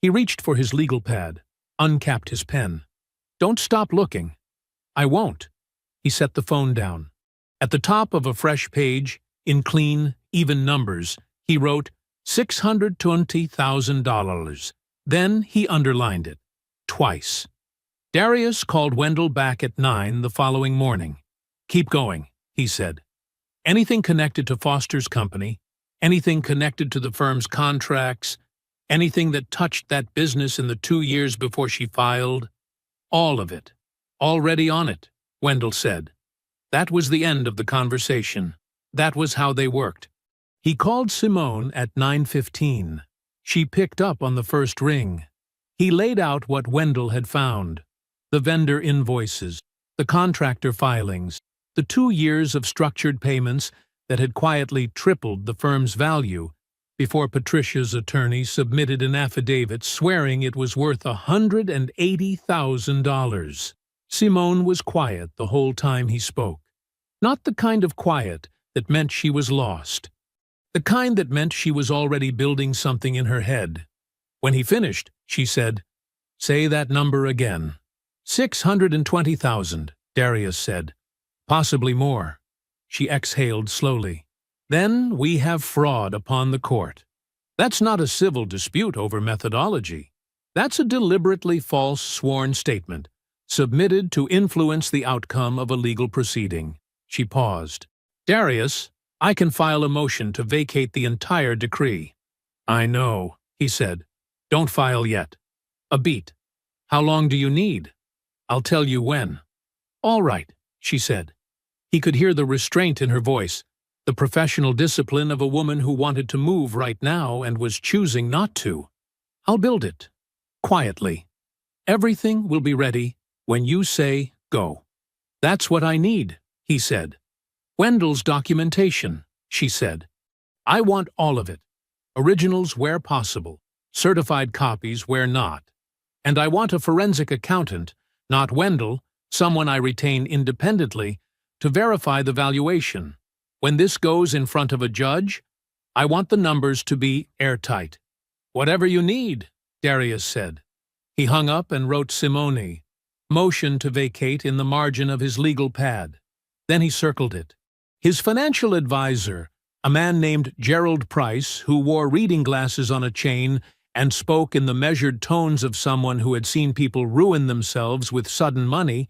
He reached for his legal pad, uncapped his pen. Don't stop looking. I won't. He set the phone down. At the top of a fresh page, in clean, even numbers, he wrote $620,000. Then he underlined it. Twice. Darius called Wendell back at 9 the following morning. Keep going, he said. Anything connected to Foster's company, anything connected to the firm's contracts, anything that touched that business in the 2 years before she filed, all of it. Already on it, Wendell said. That was the end of the conversation. That was how they worked. He called Simone at 9:15. She picked up on the first ring. He laid out what Wendell had found. The vendor invoices, the contractor filings, the 2 years of structured payments that had quietly tripled the firm's value before Patricia's attorney submitted an affidavit swearing it was worth $180,000. Simone was quiet the whole time he spoke. Not the kind of quiet that meant she was lost. The kind that meant she was already building something in her head. When he finished, she said, Say that number again. 620,000, Darius said. Possibly more. She exhaled slowly. Then we have fraud upon the court. That's not a civil dispute over methodology. That's a deliberately false sworn statement, submitted to influence the outcome of a legal proceeding. She paused. Darius, I can file a motion to vacate the entire decree. I know, he said. Don't file yet. A beat. How long do you need? I'll tell you when. All right, she said. He could hear the restraint in her voice, the professional discipline of a woman who wanted to move right now and was choosing not to. I'll build it. Quietly. Everything will be ready when you say go. That's what I need, he said. Wendell's documentation, she said. I want all of it. Originals where possible, certified copies where not. And I want a forensic accountant, not Wendell, someone I retain independently, to verify the valuation. When this goes in front of a judge, I want the numbers to be airtight. Whatever you need, Darius said. He hung up and wrote Simone, motion to vacate in the margin of his legal pad. Then he circled it. His financial advisor, a man named Gerald Price, who wore reading glasses on a chain and spoke in the measured tones of someone who had seen people ruin themselves with sudden money,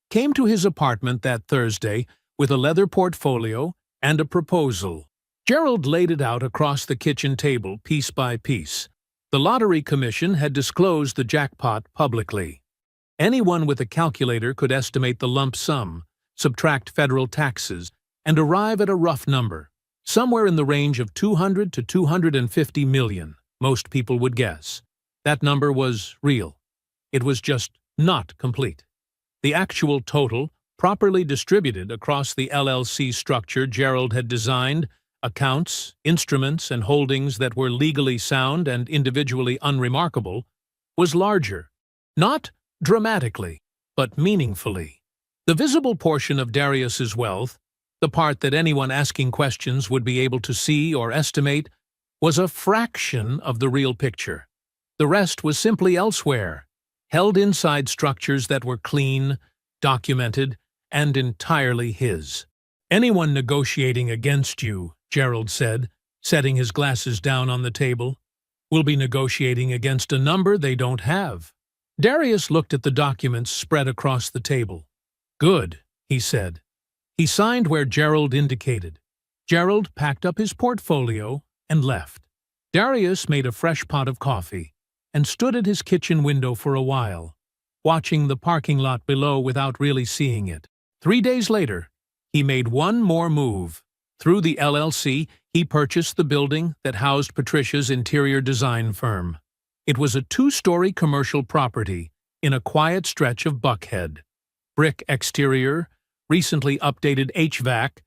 came to his apartment that Thursday with a leather portfolio and a proposal. Gerald laid it out across the kitchen table, piece by piece. The Lottery Commission had disclosed the jackpot publicly. Anyone with a calculator could estimate the lump sum, subtract federal taxes, and arrive at a rough number, somewhere in the range of 200 to 250 million, most people would guess. That number was real. It was just not complete. The actual total, properly distributed across the LLC structure Gerald had designed, accounts, instruments, and holdings that were legally sound and individually unremarkable, was larger. Not dramatically, but meaningfully. The visible portion of Darius's wealth, the part that anyone asking questions would be able to see or estimate, was a fraction of the real picture. The rest was simply elsewhere, held inside structures that were clean, documented, and entirely his. Anyone negotiating against you, Gerald said, setting his glasses down on the table, will be negotiating against a number they don't have. Darius looked at the documents spread across the table. Good, he said. He signed where Gerald indicated. Gerald packed up his portfolio and left. Darius made a fresh pot of coffee and stood at his kitchen window for a while, watching the parking lot below without really seeing it. 3 days later, he made one more move. Through the LLC, he purchased the building that housed Patricia's interior design firm. It was a 2-story commercial property in a quiet stretch of Buckhead. Brick exterior, recently updated HVAC,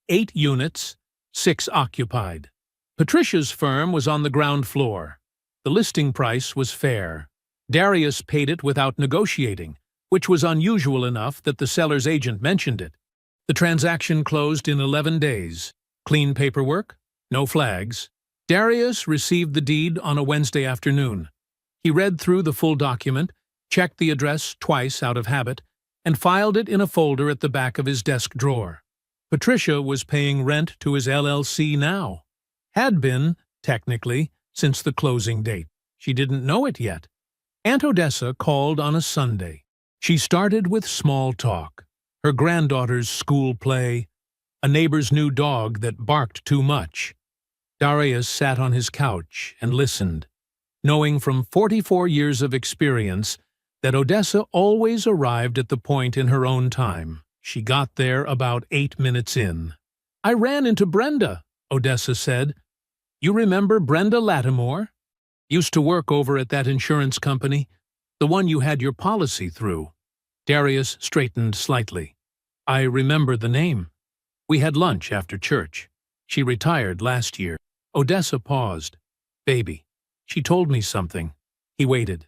8 units, 6 occupied. Patricia's firm was on the ground floor. The listing price was fair. Darius paid it without negotiating, which was unusual enough that the seller's agent mentioned it. The transaction closed in 11 days. Clean paperwork, no flags. Darius received the deed on a Wednesday afternoon. He read through the full document, checked the address twice out of habit, and filed it in a folder at the back of his desk drawer. Patricia was paying rent to his LLC now. Had been, technically, since the closing date. She didn't know it yet. Aunt Odessa called on a Sunday. She started with small talk. Her granddaughter's school play, a neighbor's new dog that barked too much. Darius sat on his couch and listened, knowing from 44 years of experience that Odessa always arrived at the point in her own time. She got there about 8 minutes in. "I ran into Brenda," Odessa said. "You remember Brenda Lattimore? Used to work over at that insurance company, the one you had your policy through." Darius straightened slightly. "I remember the name. We had lunch after church. She retired last year." Odessa paused. "Baby, she told me something." He waited.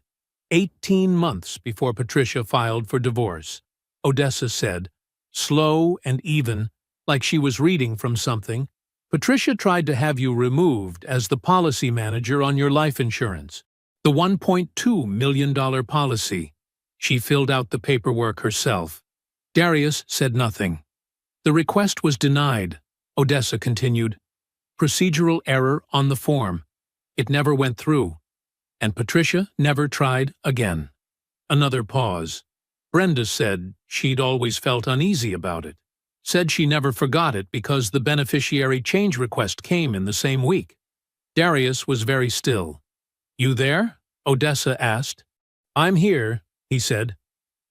18 months before Patricia filed for divorce. Odessa said, slow and even, like she was reading from something, "Patricia tried to have you removed as the policy manager on your life insurance, the $1.2 million policy. She filled out the paperwork herself." Darius said nothing. "The request was denied," Odessa continued. "Procedural error on the form. It never went through. And Patricia never tried again." Another pause. Brenda said she'd always felt uneasy about it. Said she never forgot it because the beneficiary change request came in the same week. Darius was very still. "You there?" Odessa asked. "I'm here," he said.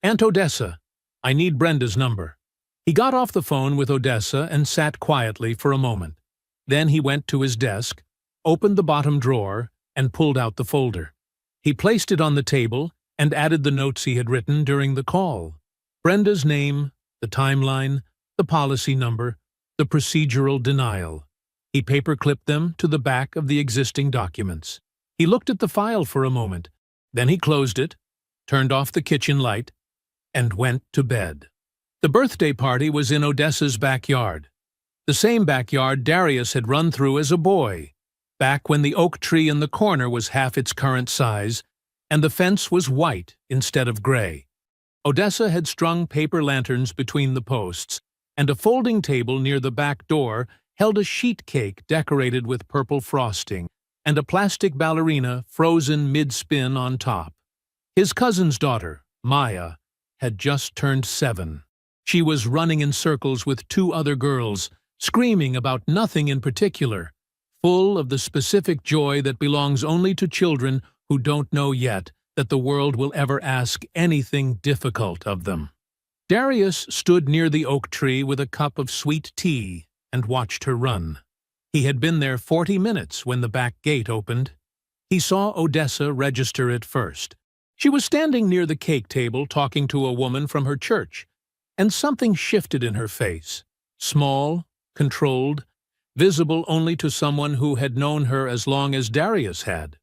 "Aunt Odessa, I need Brenda's number." He got off the phone with Odessa and sat quietly for a moment. Then he went to his desk, opened the bottom drawer, and pulled out the folder. He placed it on the table and added the notes he had written during the call. Brenda's name, the timeline, the policy number, the procedural denial. He paper-clipped them to the back of the existing documents. He looked at the file for a moment. Then he closed it, turned off the kitchen light, and went to bed. The birthday party was in Odessa's backyard. The same backyard Darius had run through as a boy, back when the oak tree in the corner was half its current size, and the fence was white instead of gray. Odessa had strung paper lanterns between the posts, and a folding table near the back door held a sheet cake decorated with purple frosting, and a plastic ballerina frozen mid-spin on top. His cousin's daughter, Maya, had just turned 7. She was running in circles with 2 other girls, screaming about nothing in particular, full of the specific joy that belongs only to children who don't know yet that the world will ever ask anything difficult of them. Darius stood near the oak tree with a cup of sweet tea and watched her run. He had been there 40 minutes when the back gate opened. He saw Odessa register it first. She was standing near the cake table talking to a woman from her church, and something shifted in her face. Small, controlled, visible only to someone who had known her as long as Darius had.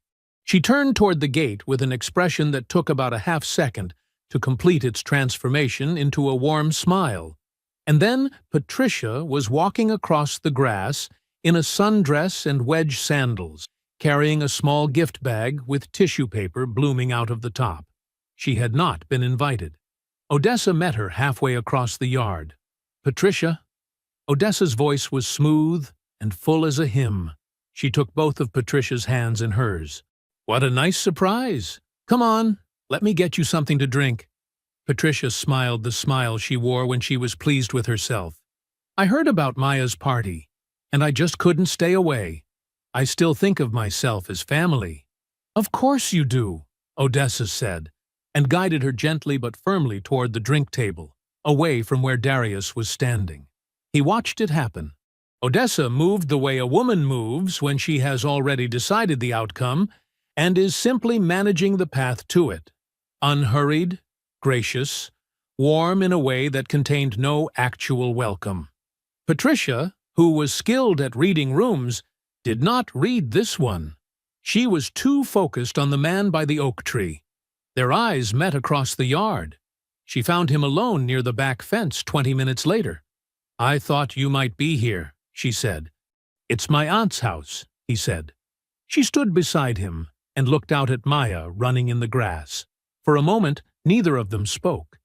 She turned toward the gate with an expression that took about a half-second to complete its transformation into a warm smile. And then Patricia was walking across the grass in a sundress and wedge sandals, carrying a small gift bag with tissue paper blooming out of the top. She had not been invited. Odessa met her halfway across the yard. "Patricia?" Odessa's voice was smooth and full as a hymn. She took both of Patricia's hands in hers. "What a nice surprise! Come on, let me get you something to drink." Patricia smiled the smile she wore when she was pleased with herself. "I heard about Maya's party, and I just couldn't stay away. I still think of myself as family." "Of course you do," Odessa said, and guided her gently but firmly toward the drink table. away from where Darius was standing. He watched it happen. Odessa moved the way a woman moves when she has already decided the outcome and is simply managing the path to it. Unhurried, gracious, warm in a way that contained no actual welcome. Patricia, who was skilled at reading rooms, did not read this one. She was too focused on the man by the oak tree. Their eyes met across the yard. She found him alone near the back fence 20 minutes later. "I thought you might be here," she said. "It's my aunt's house," he said. She stood beside him and looked out at Maya running in the grass. For a moment, neither of them spoke,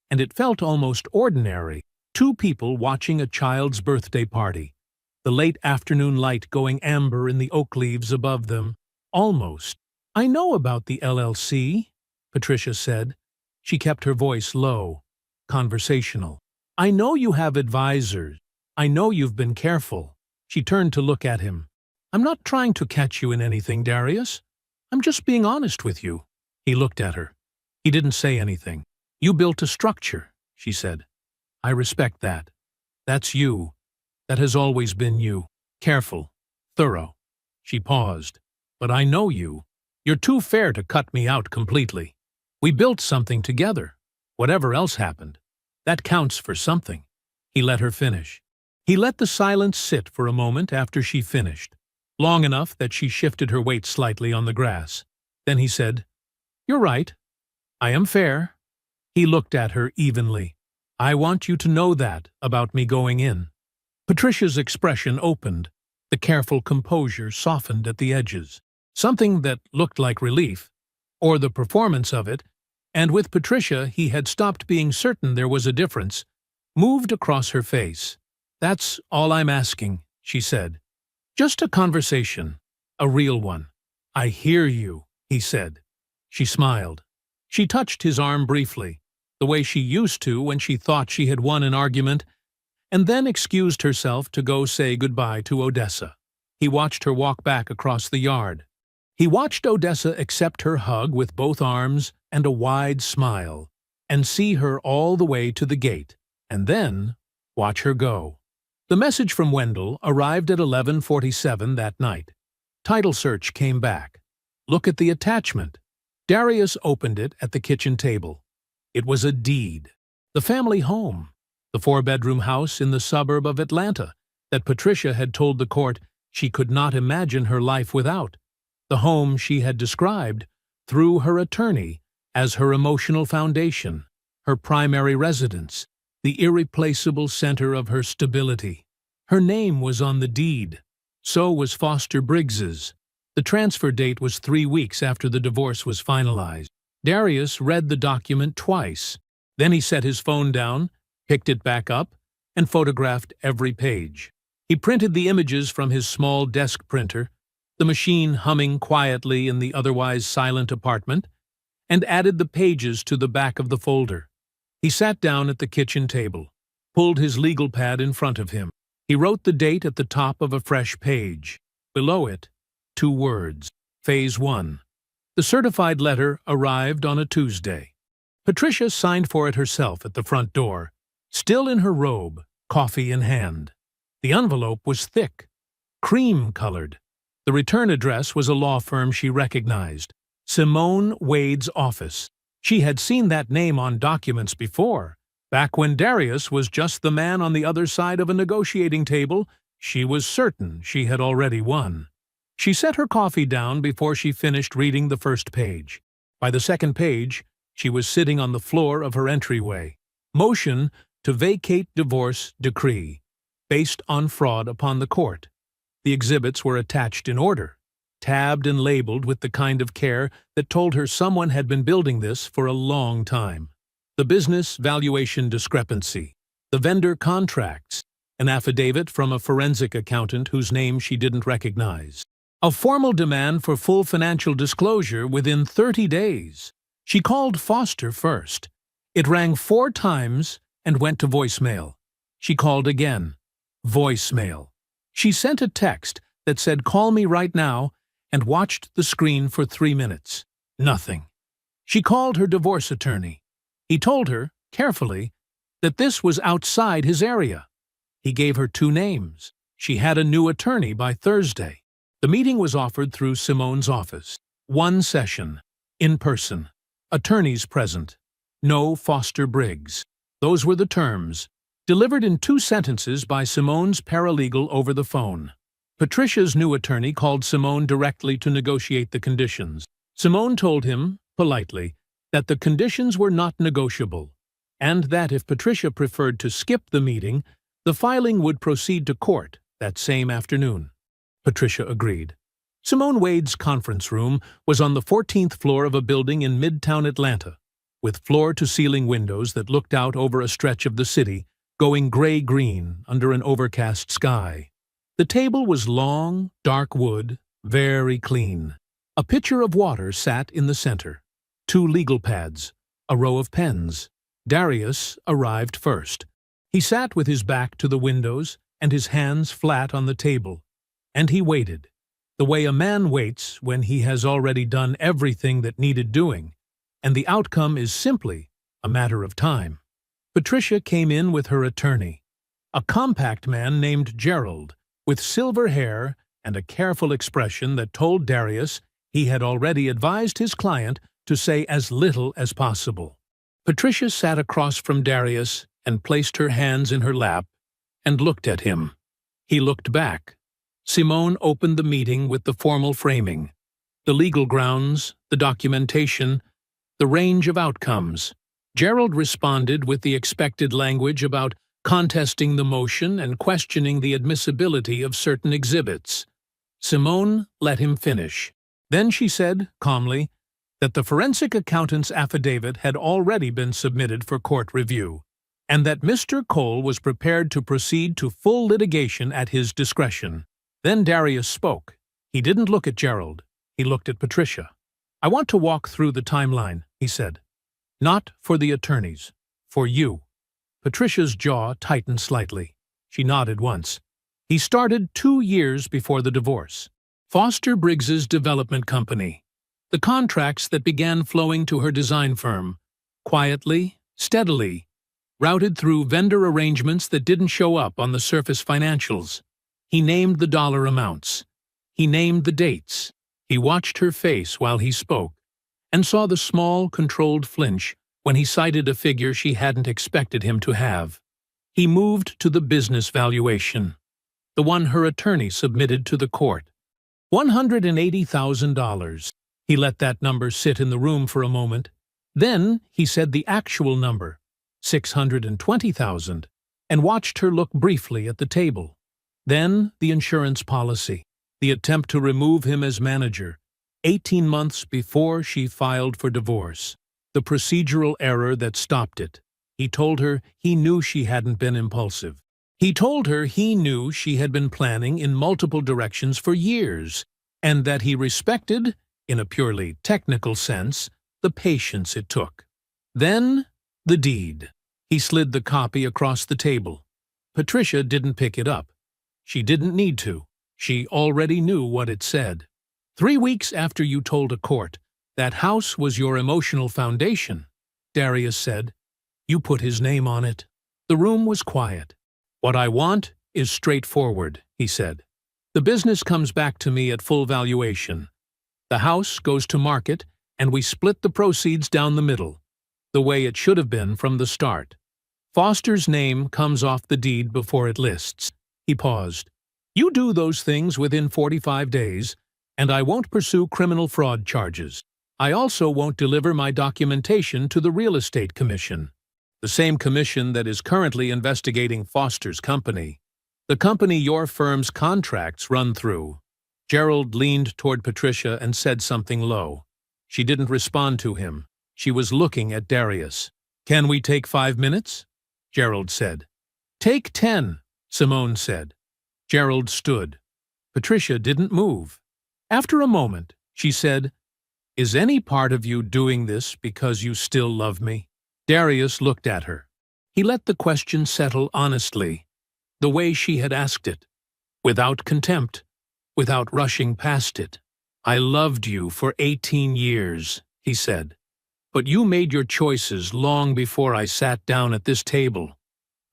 and it felt almost ordinary. Two people watching a child's birthday party, the late afternoon light going amber in the oak leaves above them. Almost. "I know about the LLC," Patricia said. She kept her voice low, conversational. "I know you have advisors. I know you've been careful." She turned to look at him. "I'm not trying to catch you in anything, Darius. I'm just being honest with you." He looked at her. He didn't say anything. "You built a structure," she said. "I respect that. That's you. That has always been you. Careful. Thorough." She paused. "But I know you. You're too fair to cut me out completely. We built something together. Whatever else happened. That counts for something." He let her finish. He let the silence sit for a moment after she finished, long enough that she shifted her weight slightly on the grass. Then he said, "You're right. I am fair." He looked at her evenly. "I want you to know that about me going in." Patricia's expression opened. The careful composure softened at the edges. Something that looked like relief, or the performance of it, and with Patricia he had stopped being certain there was a difference, moved across her face. "That's all I'm asking," she said. "Just a conversation. A real one." "I hear you," he said. She smiled. She touched his arm briefly, the way she used to when she thought she had won an argument, and then excused herself to go say goodbye to Odessa. He watched her walk back across the yard. He watched Odessa accept her hug with both arms and a wide smile, and see her all the way to the gate, and then watch her go. The message from Wendell arrived at 11:47 that night. Title search came back. "Look at the attachment." Darius opened it at the kitchen table. It was a deed. The family home. The 4-bedroom house in the suburb of Atlanta that Patricia had told the court she could not imagine her life without. The home she had described, through her attorney, as her emotional foundation, her primary residence, the irreplaceable center of her stability. Her name was on the deed. So was Foster Briggs's. The transfer date was 3 weeks after the divorce was finalized. Darius read the document twice. Then he set his phone down, picked it back up, and photographed every page. He printed the images from his small desk printer, the machine humming quietly in the otherwise silent apartment, and added the pages to the back of the folder. He sat down at the kitchen table, pulled his legal pad in front of him. He wrote the date at the top of a fresh page. Below it, 2 words, Phase 1. The certified letter arrived on a Tuesday. Patricia signed for it herself at the front door, still in her robe, coffee in hand. The envelope was thick, cream-colored. The return address was a law firm she recognized, Simone Wade's office. She had seen that name on documents before. Back when Darius was just the man on the other side of a negotiating table, she was certain she had already won. She set her coffee down before she finished reading the first page. By the second page, she was sitting on the floor of her entryway. Motion to vacate divorce decree, based on fraud upon the court. The exhibits were attached in order, tabbed and labeled with the kind of care that told her someone had been building this for a long time. The business valuation discrepancy, the vendor contracts, an affidavit from a forensic accountant whose name she didn't recognize. A formal demand for full financial disclosure within 30 days. She called Foster first. It rang 4 times and went to voicemail. She called again. Voicemail. She sent a text that said, "Call me right now," and watched the screen for 3 minutes. Nothing. She called her divorce attorney. He told her, carefully, that this was outside his area. He gave her 2 names. She had a new attorney by Thursday. The meeting was offered through Simone's office. 1 session. In person. Attorneys present. No Foster Briggs. Those were the terms, delivered in 2 sentences by Simone's paralegal over the phone. Patricia's new attorney called Simone directly to negotiate the conditions. Simone told him, politely, that the conditions were not negotiable, and that if Patricia preferred to skip the meeting, the filing would proceed to court that same afternoon. Patricia agreed. Simone Wade's conference room was on the 14th floor of a building in Midtown Atlanta, with floor-to-ceiling windows that looked out over a stretch of the city, going gray-green under an overcast sky. The table was long, dark wood, very clean. A pitcher of water sat in the center. 2 legal pads, a row of pens. Darius arrived first. He sat with his back to the windows and his hands flat on the table, and he waited, the way a man waits when he has already done everything that needed doing, and the outcome is simply a matter of time. Patricia came in with her attorney, a compact man named Gerald, with silver hair and a careful expression that told Darius he had already advised his client to say as little as possible. Patricia sat across from Darius and placed her hands in her lap and looked at him. He looked back. Simone opened the meeting with the formal framing, the legal grounds, the documentation, the range of outcomes. Gerald responded with the expected language about contesting the motion and questioning the admissibility of certain exhibits. Simone let him finish. Then she said, calmly, that the forensic accountant's affidavit had already been submitted for court review, and that Mr. Cole was prepared to proceed to full litigation at his discretion. Then Darius spoke. He didn't look at Gerald. He looked at Patricia. "I want to walk through the timeline," he said. "Not for the attorneys. For you." Patricia's jaw tightened slightly. She nodded once. He started 2 years before the divorce. Foster Briggs's development company. The contracts that began flowing to her design firm. Quietly, steadily, routed through vendor arrangements that didn't show up on the surface financials. He named the dollar amounts. He named the dates. He watched her face while he spoke, and saw the small, controlled flinch when he cited a figure she hadn't expected him to have. He moved to the business valuation, the one her attorney submitted to the court. $180,000. He let that number sit in the room for a moment. Then he said the actual number, $620,000, and watched her look briefly at the table. Then the insurance policy, the attempt to remove him as manager, 18 months before she filed for divorce, the procedural error that stopped it. He told her he knew she hadn't been impulsive. He told her he knew she had been planning in multiple directions for years, and that he respected, in a purely technical sense, the patience it took. Then, the deed. He slid the copy across the table. Patricia didn't pick it up. She didn't need to. She already knew what it said. 3 weeks after you told a court that house was your emotional foundation, Darius said, you put his name on it. The room was quiet. What I want is straightforward, he said. The business comes back to me at full valuation. The house goes to market, and we split the proceeds down the middle, the way it should have been from the start. Foster's name comes off the deed before it lists. He paused. You do those things within 45 days, and I won't pursue criminal fraud charges. I also won't deliver my documentation to the Real Estate Commission, the same commission that is currently investigating Foster's company, the company your firm's contracts run through. Gerald leaned toward Patricia and said something low. She didn't respond to him. She was looking at Darius. Can we take 5 minutes? Gerald said. Take 10, Simone said. Gerald stood. Patricia didn't move. After a moment, she said, Is any part of you doing this because you still love me? Darius looked at her. He let the question settle honestly, the way she had asked it, without contempt, without rushing past it. I loved you for 18 years, he said. But you made your choices long before I sat down at this table.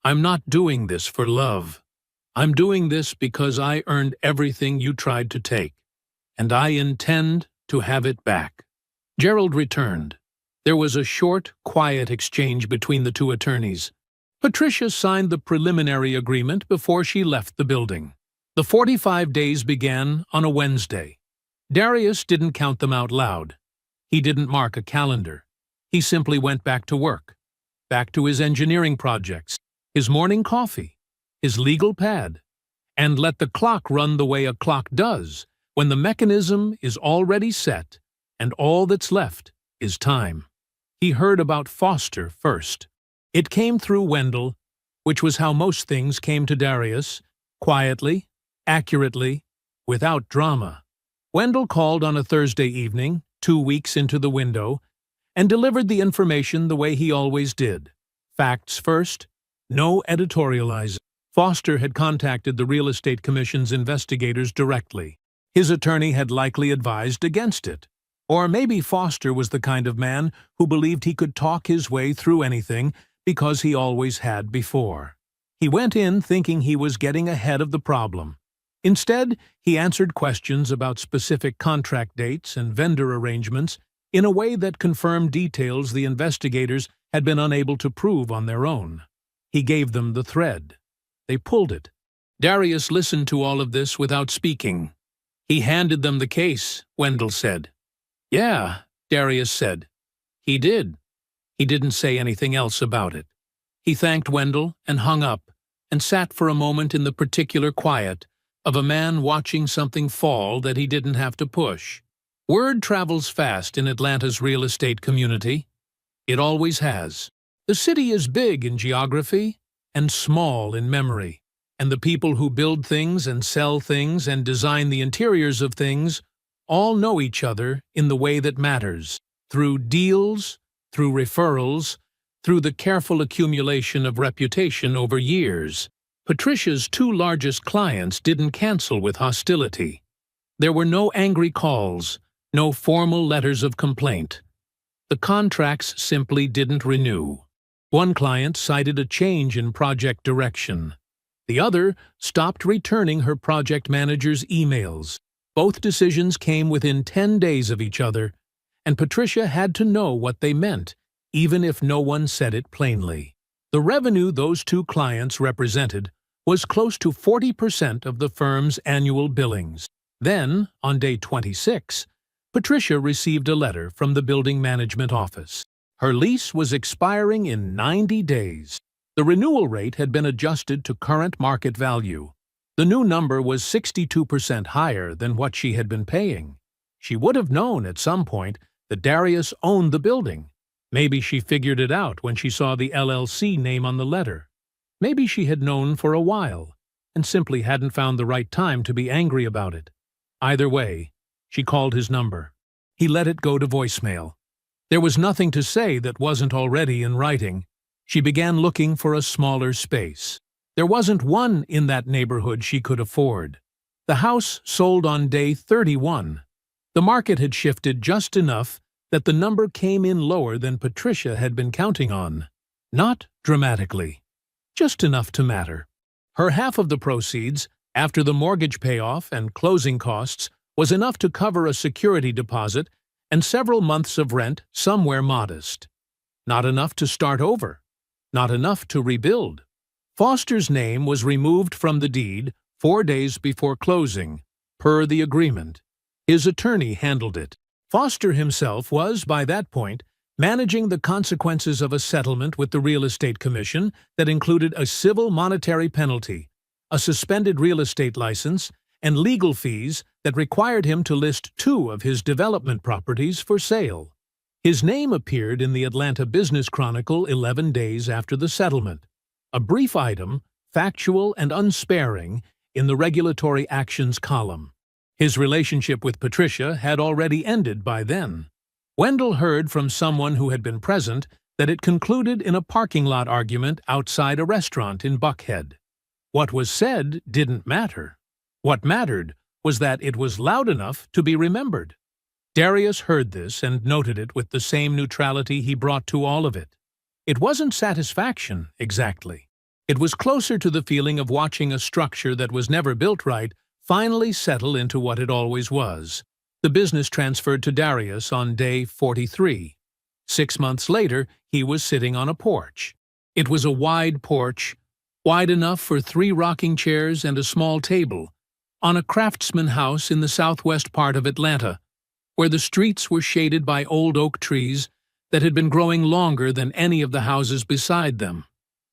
I'm not doing this for love. I'm doing this because I earned everything you tried to take, and I intend to have it back." Gerald returned. There was a short, quiet exchange between the two attorneys. Patricia signed the preliminary agreement before she left the building. The 45 days began on a Wednesday. Darius didn't count them out loud. He didn't mark a calendar. He simply went back to work, back to his engineering projects, his morning coffee, his legal pad, and let the clock run the way a clock does when the mechanism is already set and all that's left is time. He heard about Foster first. It came through Wendell, which was how most things came to Darius, quietly, accurately, without drama. Wendell called on a Thursday evening, 2 weeks into the window, and delivered the information the way he always did. Facts first, no editorializing. Foster had contacted the Real Estate Commission's investigators directly. His attorney had likely advised against it. Or maybe Foster was the kind of man who believed he could talk his way through anything because he always had before. He went in thinking he was getting ahead of the problem. Instead, he answered questions about specific contract dates and vendor arrangements in a way that confirmed details the investigators had been unable to prove on their own. He gave them the thread. They pulled it. Darius listened to all of this without speaking. "He handed them the case," Wendell said. "Yeah," Darius said. "He did." He didn't say anything else about it. He thanked Wendell and hung up and sat for a moment in the particular quiet of a man watching something fall that he didn't have to push. Word travels fast in Atlanta's real estate community. It always has. The city is big in geography and small in memory, and the people who build things and sell things and design the interiors of things all know each other in the way that matters, through deals, through referrals, through the careful accumulation of reputation over years. Patricia's 2 largest clients didn't cancel with hostility. There were no angry calls, no formal letters of complaint. The contracts simply didn't renew. One client cited a change in project direction. The other stopped returning her project manager's emails. Both decisions came within 10 days of each other, and Patricia had to know what they meant, even if no one said it plainly. The revenue those 2 clients represented was close to 40% of the firm's annual billings. Then, on day 26, Patricia received a letter from the building management office. Her lease was expiring in 90 days. The renewal rate had been adjusted to current market value. The new number was 62% higher than what she had been paying. She would have known at some point that Darius owned the building. Maybe she figured it out when she saw the LLC name on the letter. Maybe she had known for a while and simply hadn't found the right time to be angry about it. Either way, she called his number. He let it go to voicemail. There was nothing to say that wasn't already in writing. She began looking for a smaller space. There wasn't one in that neighborhood she could afford. The house sold on day 31. The market had shifted just enough that the number came in lower than Patricia had been counting on. Not dramatically, just enough to matter. Her half of the proceeds, after the mortgage payoff and closing costs, was enough to cover a security deposit and several months of rent somewhere modest. Not enough to start over. Not enough to rebuild. Foster's name was removed from the deed 4 days before closing, per the agreement. His attorney handled it. Foster himself was, by that point, managing the consequences of a settlement with the Real Estate Commission that included a civil monetary penalty, a suspended real estate license, and legal fees that required him to list 2 of his development properties for sale. His name appeared in the Atlanta Business Chronicle 11 days after the settlement, a brief item, factual and unsparing, in the regulatory actions column. His relationship with Patricia had already ended by then. Wendell heard from someone who had been present that it concluded in a parking lot argument outside a restaurant in Buckhead. What was said didn't matter. What mattered was that it was loud enough to be remembered. Darius heard this and noted it with the same neutrality he brought to all of it. It wasn't satisfaction, exactly. It was closer to the feeling of watching a structure that was never built right finally settle into what it always was. The business transferred to Darius on day 43. 6 months later, he was sitting on a porch. It was a wide porch, wide enough for 3 rocking chairs and a small table, on a craftsman house in the southwest part of Atlanta, where the streets were shaded by old oak trees that had been growing longer than any of the houses beside them.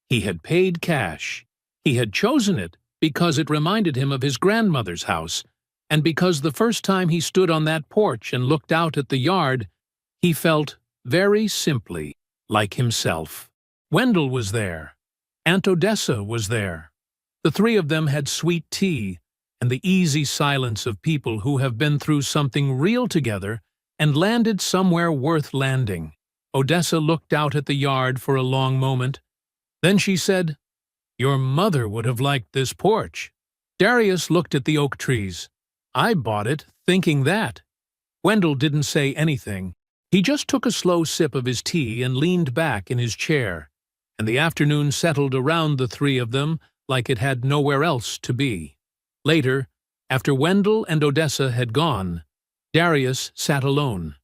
He had paid cash. He had chosen it because it reminded him of his grandmother's house, and because the first time he stood on that porch and looked out at the yard, he felt, very simply, like himself. Wendell was there. Aunt Odessa was there. The 3 of them had sweet tea and the easy silence of people who have been through something real together and landed somewhere worth landing. Odessa looked out at the yard for a long moment. Then she said, "Your mother would have liked this porch." Darius looked at the oak trees. "I bought it thinking that." Wendell didn't say anything. He just took a slow sip of his tea and leaned back in his chair, and the afternoon settled around the 3 of them like it had nowhere else to be. Later, after Wendell and Odessa had gone, Darius sat alone.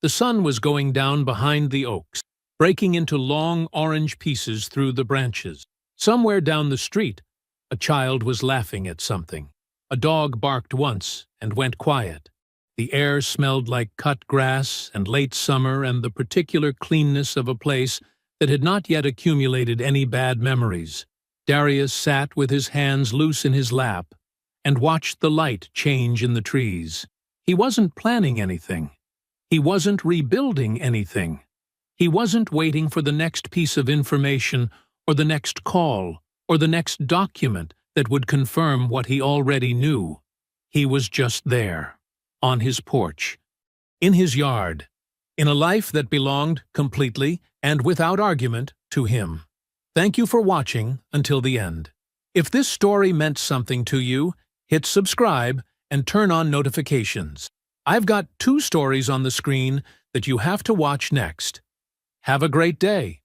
The sun was going down behind the oaks, breaking into long orange pieces through the branches. Somewhere down the street, a child was laughing at something. A dog barked once and went quiet. The air smelled like cut grass and late summer and the particular cleanness of a place that had not yet accumulated any bad memories. Darius sat with his hands loose in his lap and watched the light change in the trees. He wasn't planning anything. He wasn't rebuilding anything. He wasn't waiting for the next piece of information or the next call or the next document that would confirm what he already knew. He was just there, on his porch, in his yard, in a life that belonged completely and without argument to him. Thank you for watching until the end. If this story meant something to you, hit subscribe and turn on notifications. I've got 2 stories on the screen that you have to watch next. Have a great day.